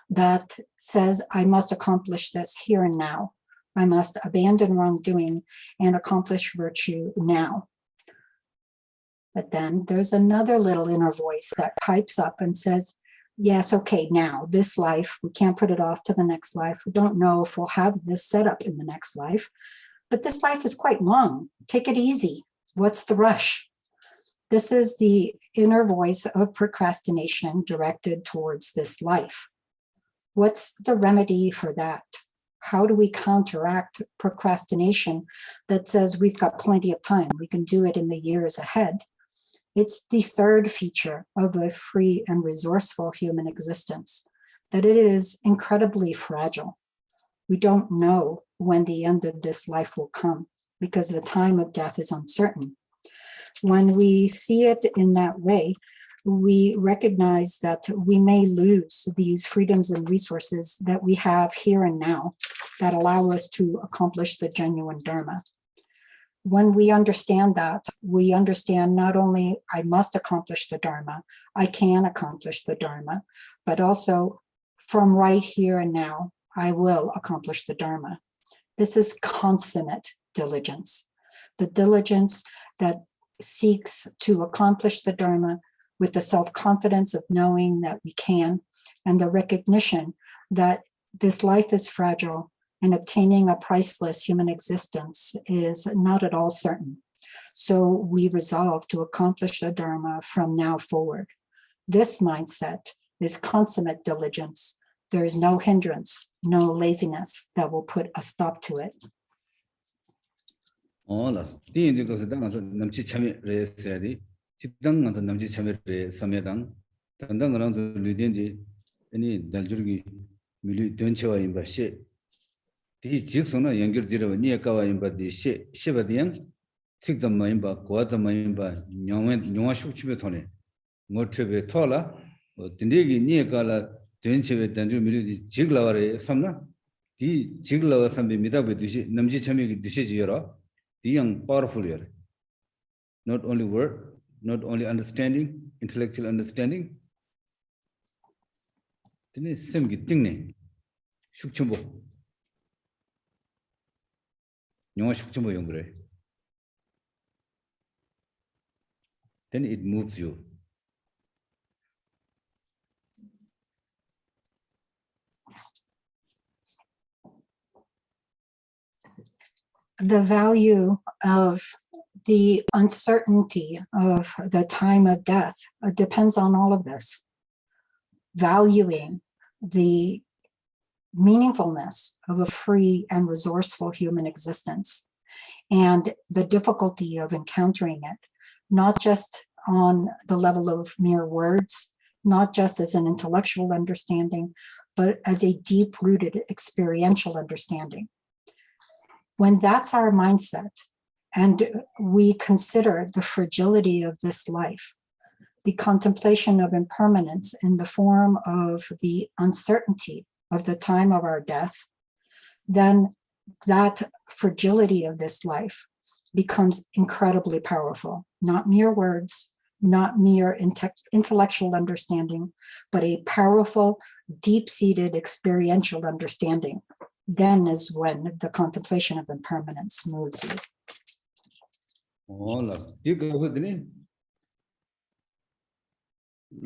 [SPEAKER 3] that says, I must accomplish this here and now. I must abandon wrongdoing and accomplish virtue now. But then there's another little inner voice that pipes up and says, yes, okay, now this life, we can't put it off to the next life. We don't know if we'll have this set up in the next life, but this life is quite long. Take it easy. What's the rush? This is the inner voice of procrastination directed towards this life. What's the remedy for that? How do we counteract procrastination that says we've got plenty of time, we can do it in the years ahead? It's the third feature of a free and resourceful human existence, that it is incredibly fragile. We don't know when the end of this life will come because the time of death is uncertain. When we see it in that way, we recognize that we may lose these freedoms and resources that we have here and now that allow us to accomplish the genuine Dharma. When we understand that, we understand not only I must accomplish the Dharma, I can accomplish the Dharma, but also from right here and now, I will accomplish the Dharma. This is consummate diligence, the diligence that seeks to accomplish the Dharma with the self-confidence of knowing that we can, and the recognition that this life is fragile and obtaining a priceless human existence is not at all certain. So we resolve to accomplish the Dharma from now forward. This mindset is consummate diligence. There is no hindrance, no laziness that will put a stop to it.
[SPEAKER 2] 디 직선은 연결되어 니에까와 임바디 시바디양 식담마 임바 고아담마 임바 영화 숙집에 토네 모트베 토라 딘데기 니에까라 된체베 단주 미리 직라와레 삼나 디 직라와 삼비 미다베 두시 남지 참여기 두시지여라 디양 powerful이여 not only word not only understanding intellectual understanding 디네 셈기 띵네 숙침보 영화 숙제모 연구래. Then it moves you.
[SPEAKER 3] The value of the uncertainty of the time of death depends on all of this. Valuing the meaningfulness of a free and resourceful human existence and the difficulty of encountering it, not just on the level of mere words, not just as an intellectual understanding, but as a deep-rooted experiential understanding. When that's our mindset, and we consider the fragility of this life, the contemplation of impermanence in the form of the uncertainty of the time of our death, then that fragility of this life becomes incredibly powerful. Not mere words, not mere intellectual understanding, but a powerful, deep-seated experiential understanding. Then is when the contemplation of impermanence moves you.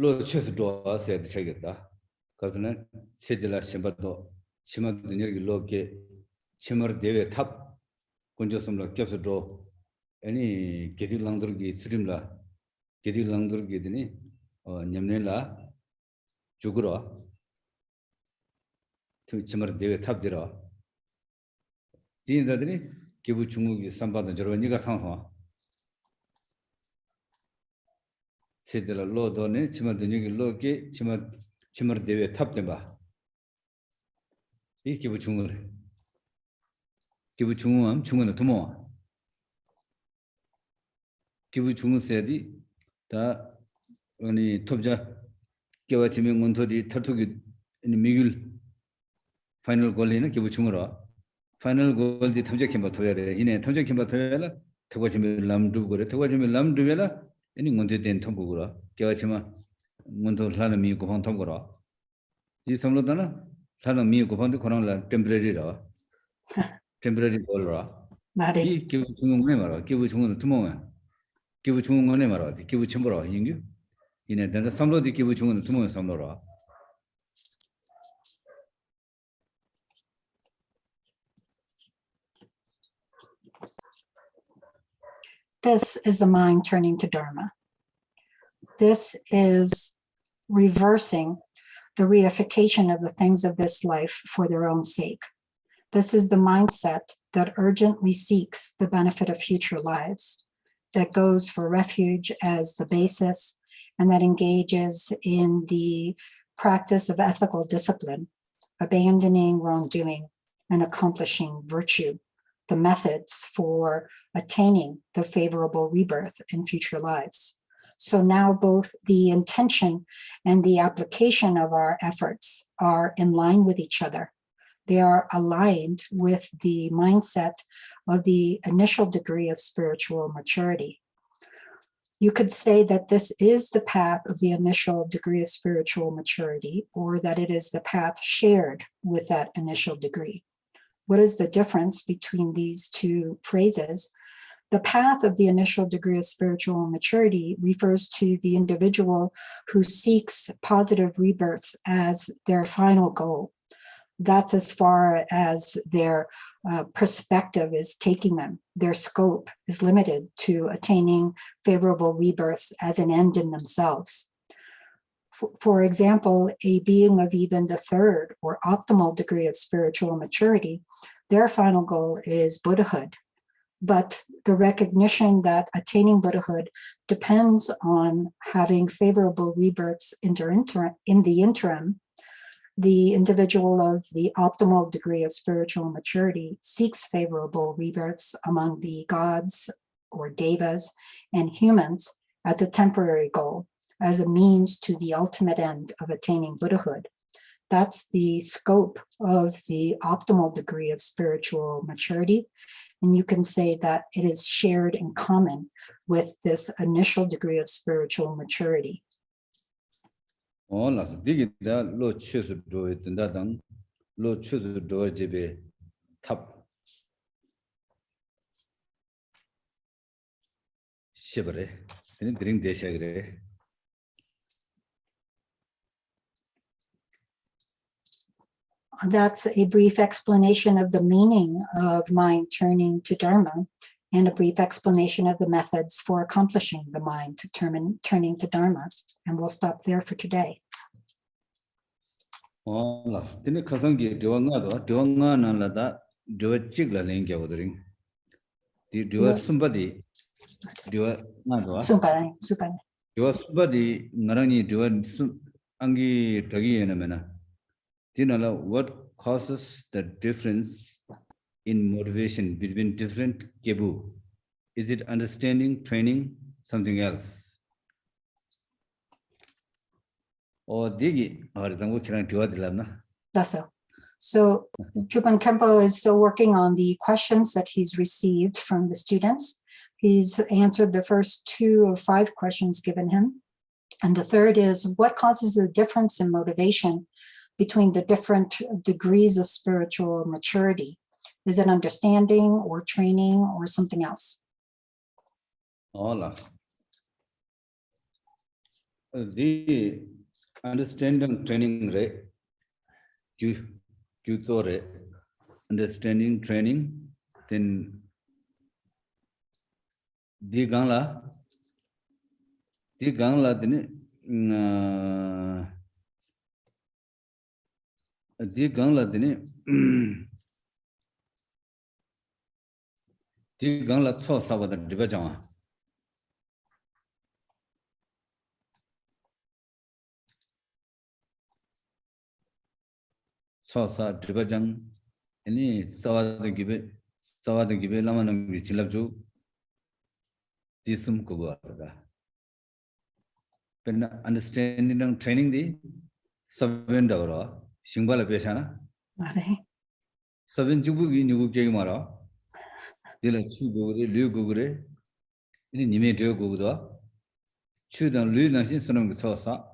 [SPEAKER 2] Lo chus do se de chegeta kazna sedila shimbato chimad dinir loke chimar deve tap kunjosumla kyapsu do any gedi langdurgi sudimla gedi langdurgi dini nyamnela jugura tu chimar deve tap dira din dadini kibu chungugi sambada jorwaniga sanho sedela Lodro chimad dinir loke chimar deve tap demba 이 기부 중을 기부 중음 중은 도모 기부 중세디 다 아니 톱자 개와 지명 원토디 터투기 미글 파이널 골리는 기부 중으로 파이널 골디 탑자 김바 토야래 이네 탑자 김바 토야라 터과 지명 람두 그래 터과 지명 람두벨라 이니 원토 된 톰부구라 개와 지마 원토 라는 미 고방 톰거라 이 섬로다나 사람 미국 고반도 그런라 템퍼러리라 템퍼러리 볼라 이 기부 중앙에 말아 기부 중앙은 투모야 기부 중앙에 말아 기부 첨보라 인규 이네 단다 삼로디 기부 중앙은 투모야 삼로라
[SPEAKER 3] This is the mind turning to Dharma. This is reversing the reification of the things of this life for their own sake. This is the mindset that urgently seeks the benefit of future lives, that goes for refuge as the basis, and that engages in the practice of ethical discipline, abandoning wrongdoing and accomplishing virtue, the methods for attaining the favorable rebirth in future lives. So now both the intention and the application of our efforts are in line with each other. They are aligned with the mindset of the initial degree of spiritual maturity. You could say that this is the path of the initial degree of spiritual maturity, or that it is the path shared with that initial degree. What is the difference between these two phrases? The path of the initial degree of spiritual maturity refers to the individual who seeks positive rebirths as their final goal. That's as far as their perspective is taking them. Their scope is limited to attaining favorable rebirths as an end in themselves. For example, a being of even the third or optimal degree of spiritual maturity, their final goal is Buddhahood. But the recognition that attaining Buddhahood depends on having favorable rebirths in the interim, the individual of the optimal degree of spiritual maturity seeks favorable rebirths among the gods or devas and humans as a temporary goal, as a means to the ultimate end of attaining Buddhahood. That's the scope of the optimal degree of spiritual maturity. And you can say that it is shared in common with this initial degree of spiritual maturity. That's a brief explanation of the meaning of mind turning to Dharma, and a brief explanation of the methods for accomplishing the mind turning to Dharma. And we'll stop there for today.
[SPEAKER 2] What causes the difference in motivation between different kebu? Is it understanding, training, something else? Or digi or the kiran tiwadilana?
[SPEAKER 3] That's so. So Drupon Khenpo is still working on the questions that he's received from the students. He's answered the first 2 of 5 questions given him. And the third is, what causes the difference in motivation between the different degrees of spiritual maturity? Is it understanding or training or something else?
[SPEAKER 2] All the understanding training rate, understanding training, then the gangla then the gangla then the gangla so sabada dibajama. Sosa Dribajang, any Sawa the Gibe Lama Chilabju, Tisum Kuga. When understanding and training the Savendara, Shimbala Peshana, Saven Jubugi, Nubu Mara, Dilla Chugure, Lu Gugure, any Nime Deo Guda, Chudan Lu Nashin Sonam Sosa,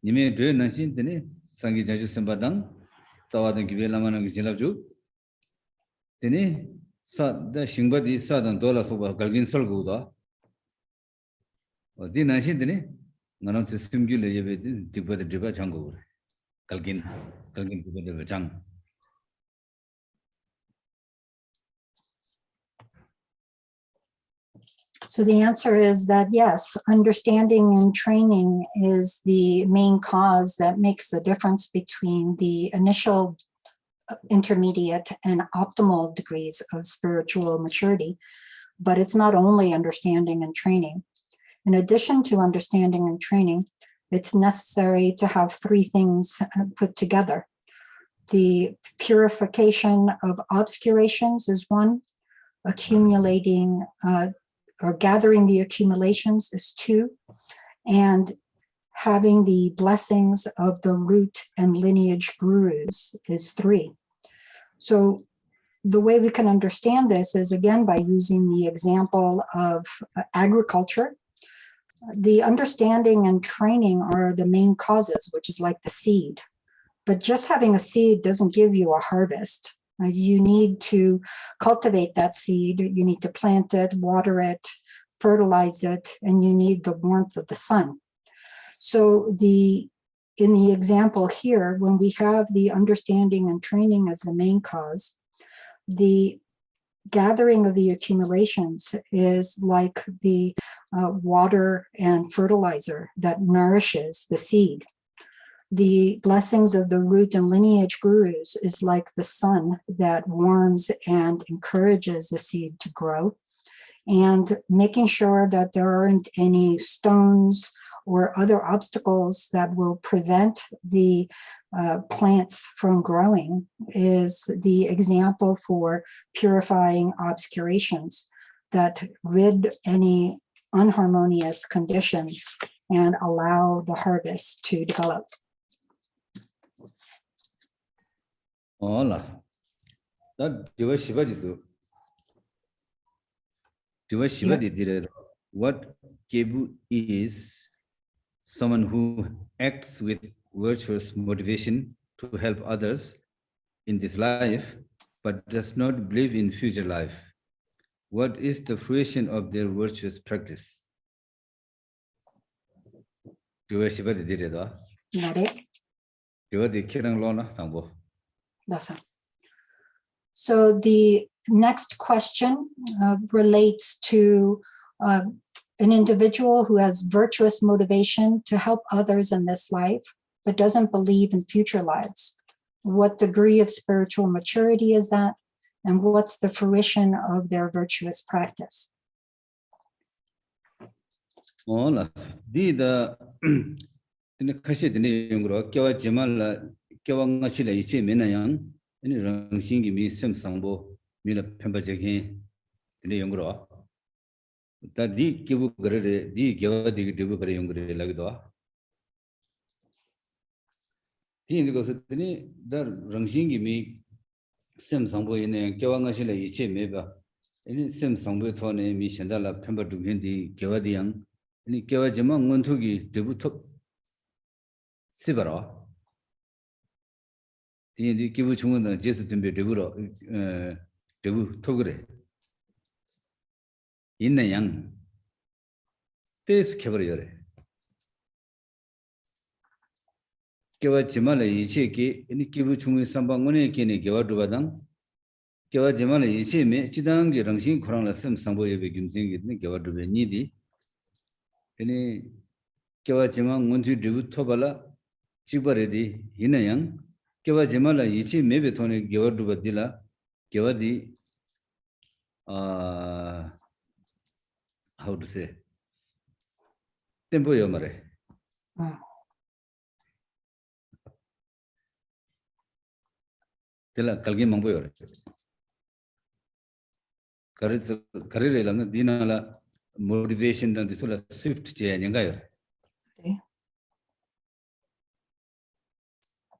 [SPEAKER 2] Nime Deo Nashin, Tene, Sangi Jaju Sembadang. Sawadan Gibe Lama Chilabju. Tene Sa the Shimbadi Sadan Dola Soba Galgin Solguda. Or the Nashin Tene, Nanan system Gila Yabed, Dipa the Driba Chango. Galgin Dipa Chang.
[SPEAKER 3] So the answer is that yes, understanding and training is the main cause that makes the difference between the initial, intermediate, and optimal degrees of spiritual maturity. But it's not only understanding and training. In addition to understanding and training, it's necessary to have 3 things put together. The purification of obscurations is 1, accumulating or gathering the accumulations is 2, and having the blessings of the root and lineage gurus is 3. So the way we can understand this is, again, by using the example of agriculture. The understanding and training are the main causes, which is like the seed. But just having a seed doesn't give you a harvest. You need to cultivate that seed. You need to plant it, water it, fertilize it, and you need the warmth of the sun. So in the example here, when we have the understanding and training as the main cause, the gathering of the accumulations is like the water and fertilizer that nourishes the seed. The blessings of the root and lineage gurus is like the sun that warms and encourages the seed to grow, and making sure that there aren't any stones or other obstacles that will prevent the plants from growing is the example for purifying obscurations that rid any unharmonious conditions and allow the harvest to develop.
[SPEAKER 2] Hola. That Diva Shiva did what Kebu is someone who acts with virtuous motivation to help others in this life, but does not believe in future life. What is the fruition of their virtuous practice? Diva Shiva did it. Diva the Kirang Lona Tambo.
[SPEAKER 3] So the next question relates to an individual who has virtuous motivation to help others in this life, but doesn't believe in future lives. What degree of spiritual maturity is that? And what's the fruition of their virtuous practice?
[SPEAKER 2] Hola. The Kyawa Ngashila Ichi Menayang, any Rangshingi me some sambo, 미나 펜바적인 네 연구로 다디 기부 그래 디 겨디 디부 그래 연구를 라기도 디 것을 드니 다 랑싱기 미 셈상보이네 겨왕하실래 이체 매바 이 셈상보이 토네 미 현달라 펜바 두긴디 겨와디양 이 겨와지만 원투기 디부터 시바라 디 기부 중원은 제수 준비 디부로 디부 토그래 있는 양 떼스 켜버려래 겨와 지만에 이체기 이 기부 중의 삼방원에 기네 겨와 두바당 겨와 지만에 이체메 지당기 랑신 코랑라 셈 상보에 베김생기 겨와 두베 니디 이 겨와 지만 원주 디부 토발라 지버레디 있는 양 겨와 지만에 이체 메베 토네 겨와 두바딜라 겨와디 how to say tempo yo mare tela kalgi mangbo yo karire la dina la motivation dan disula swift che nyanga yo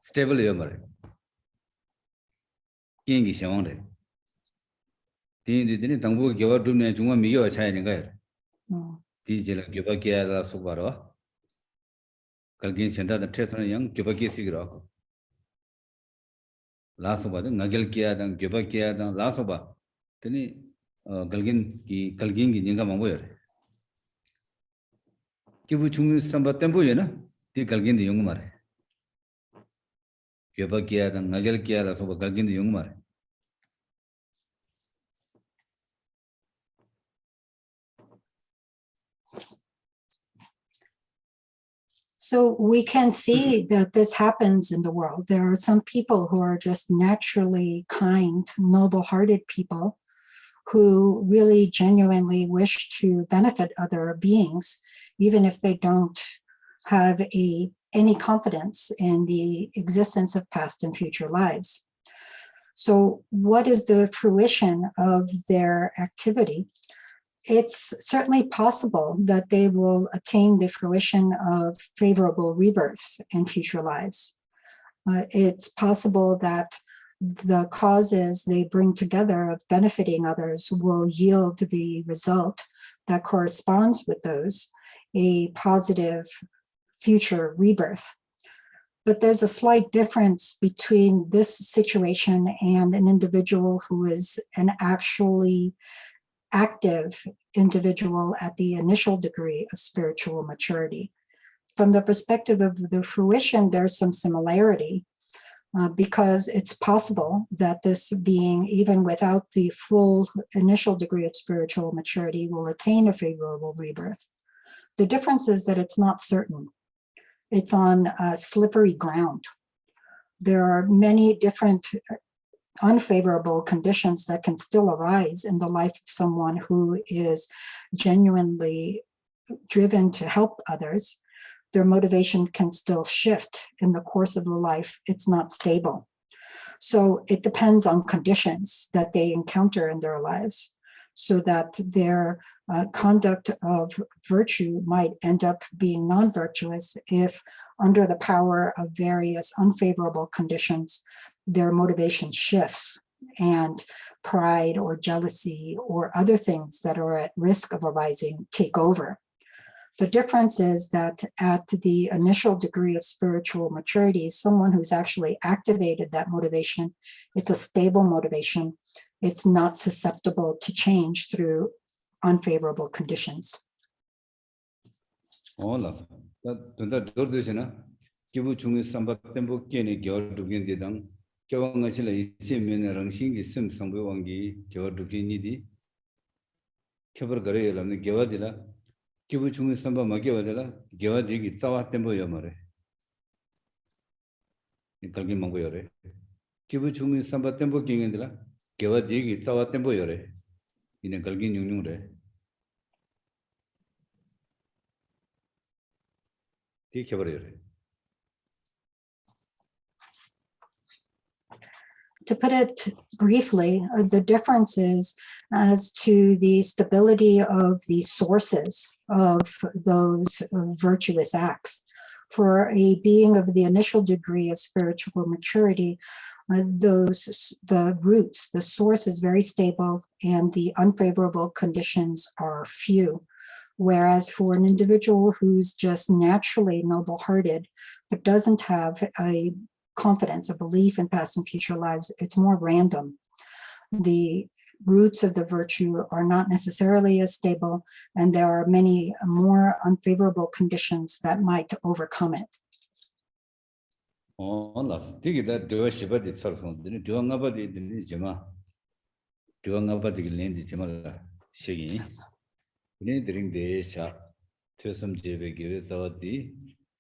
[SPEAKER 2] stable yo mare kingi shawang re dini dangbo gyawa dumne jungwa mi yo cha nyanga yo di jela gyoba kya la sukbaro kalgin senda da tresana yang gyoba kya sigira la soba de nagel kya dan gyoba kya dan la soba teni kalgin ki nyinga mangbo yo kibu chung samba tempo yo na di kalgin di yung mare gyoba kya dan nagel kya la soba kalgin di yung mare
[SPEAKER 3] So we can see that this happens in the world. There are some people who are just naturally kind, noble-hearted people who really genuinely wish to benefit other beings, even if they don't have any confidence in the existence of past and future lives. So what is the fruition of their activity? It's certainly possible that they will attain the fruition of favorable rebirths in future lives. It's possible that the causes they bring together of benefiting others will yield the result that corresponds with those, a positive future rebirth. But there's a slight difference between this situation and an individual who is an actually active individual at the initial degree of spiritual maturity. From the perspective of the fruition, there's some similarity because it's possible that this being, even without the full initial degree of spiritual maturity, will attain a favorable rebirth. The difference is that it's not certain. It's on slippery ground. There are many different unfavorable conditions that can still arise in the life of someone who is genuinely driven to help others. Their motivation can still shift in the course of the life. It's not stable. So it depends on conditions that they encounter in their lives, so that their conduct of virtue might end up being non-virtuous if, under the power of various unfavorable conditions, their motivation shifts and pride or jealousy or other things that are at risk of arising take over. The difference is that at the initial degree of spiritual maturity, someone who's actually activated that motivation, it's a stable motivation. It's not susceptible to change through unfavorable conditions.
[SPEAKER 2] Hola. 기부 중의 삼박 템포 깨네 겨울 두긴 대당 겨왕하실라 이체면에 랑싱기 심 상부 왕기 겨울 두긴이디 켜버 거래라는 겨와디라 기부 중의 삼박 마겨와디라 겨와디기 싸와 템포여 말에 이kal기 망고여래 기부 중의 삼박 템포 갱엔디라 겨와디기 싸와 템포여래 이네 kal기 뇽뇽래 디 켜버려래.
[SPEAKER 3] To put it briefly, the difference is as to the stability of the sources of those virtuous acts. For a being of the initial degree of spiritual maturity, the roots, the source is very stable and the unfavorable conditions are few. Whereas for an individual who's just naturally noble-hearted, but doesn't have a confidence, a belief in past and future lives, it's more random. The roots of the virtue are not necessarily as stable, and there are many more unfavorable conditions that might overcome it.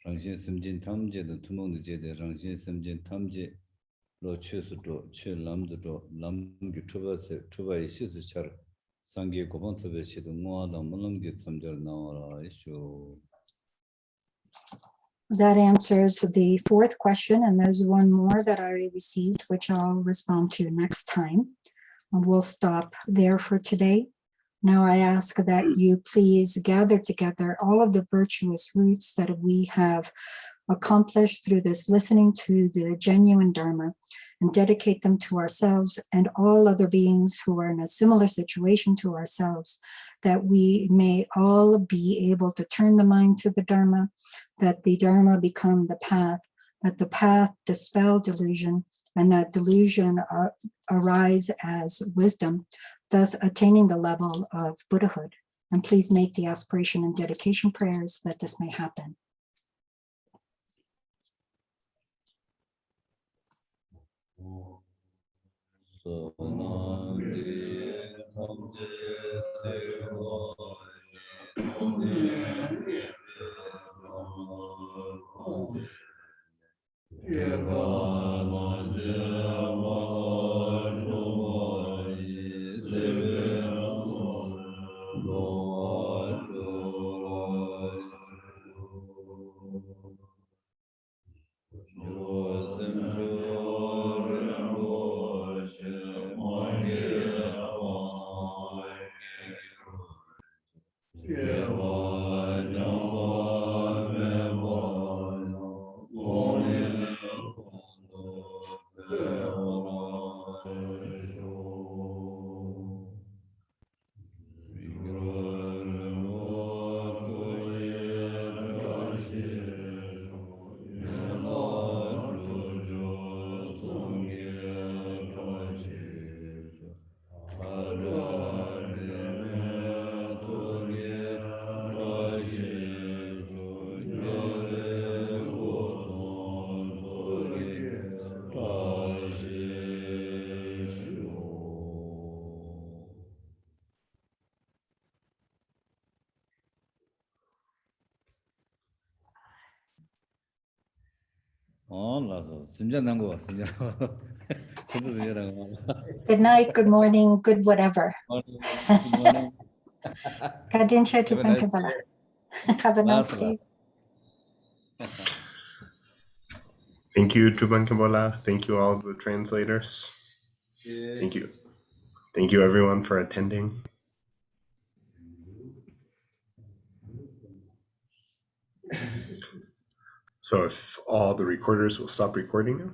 [SPEAKER 2] Rangsin Simjin Tamje, the Tumong the Rangsin Simjin Tamje, Lo Chusudo, Chu Lamdo, Lam Tuba Isis Char, Sangi Kobantavichi, the Moada Mulangi Samjar Nara issue.
[SPEAKER 3] That answers the fourth question, and there's one more that I received, which I'll respond to next time. And we'll stop there for today. Now I ask that you please gather together all of the virtuous roots that we have accomplished through this listening to the genuine Dharma and dedicate them to ourselves and all other beings who are in a similar situation to ourselves, that we may all be able to turn the mind to the Dharma, that the Dharma become the path, that the path dispel delusion, and that delusion arise as wisdom, thus attaining the level of Buddhahood. And please make the aspiration and dedication prayers that this may happen. Good night, good morning, good whatever. Kadinsha to Bankabala. Have a nice day.
[SPEAKER 1] Thank you, Tubankabola. Thank you, all the translators. Thank you. Thank you, everyone, for attending. So if all the recorders will stop recording now.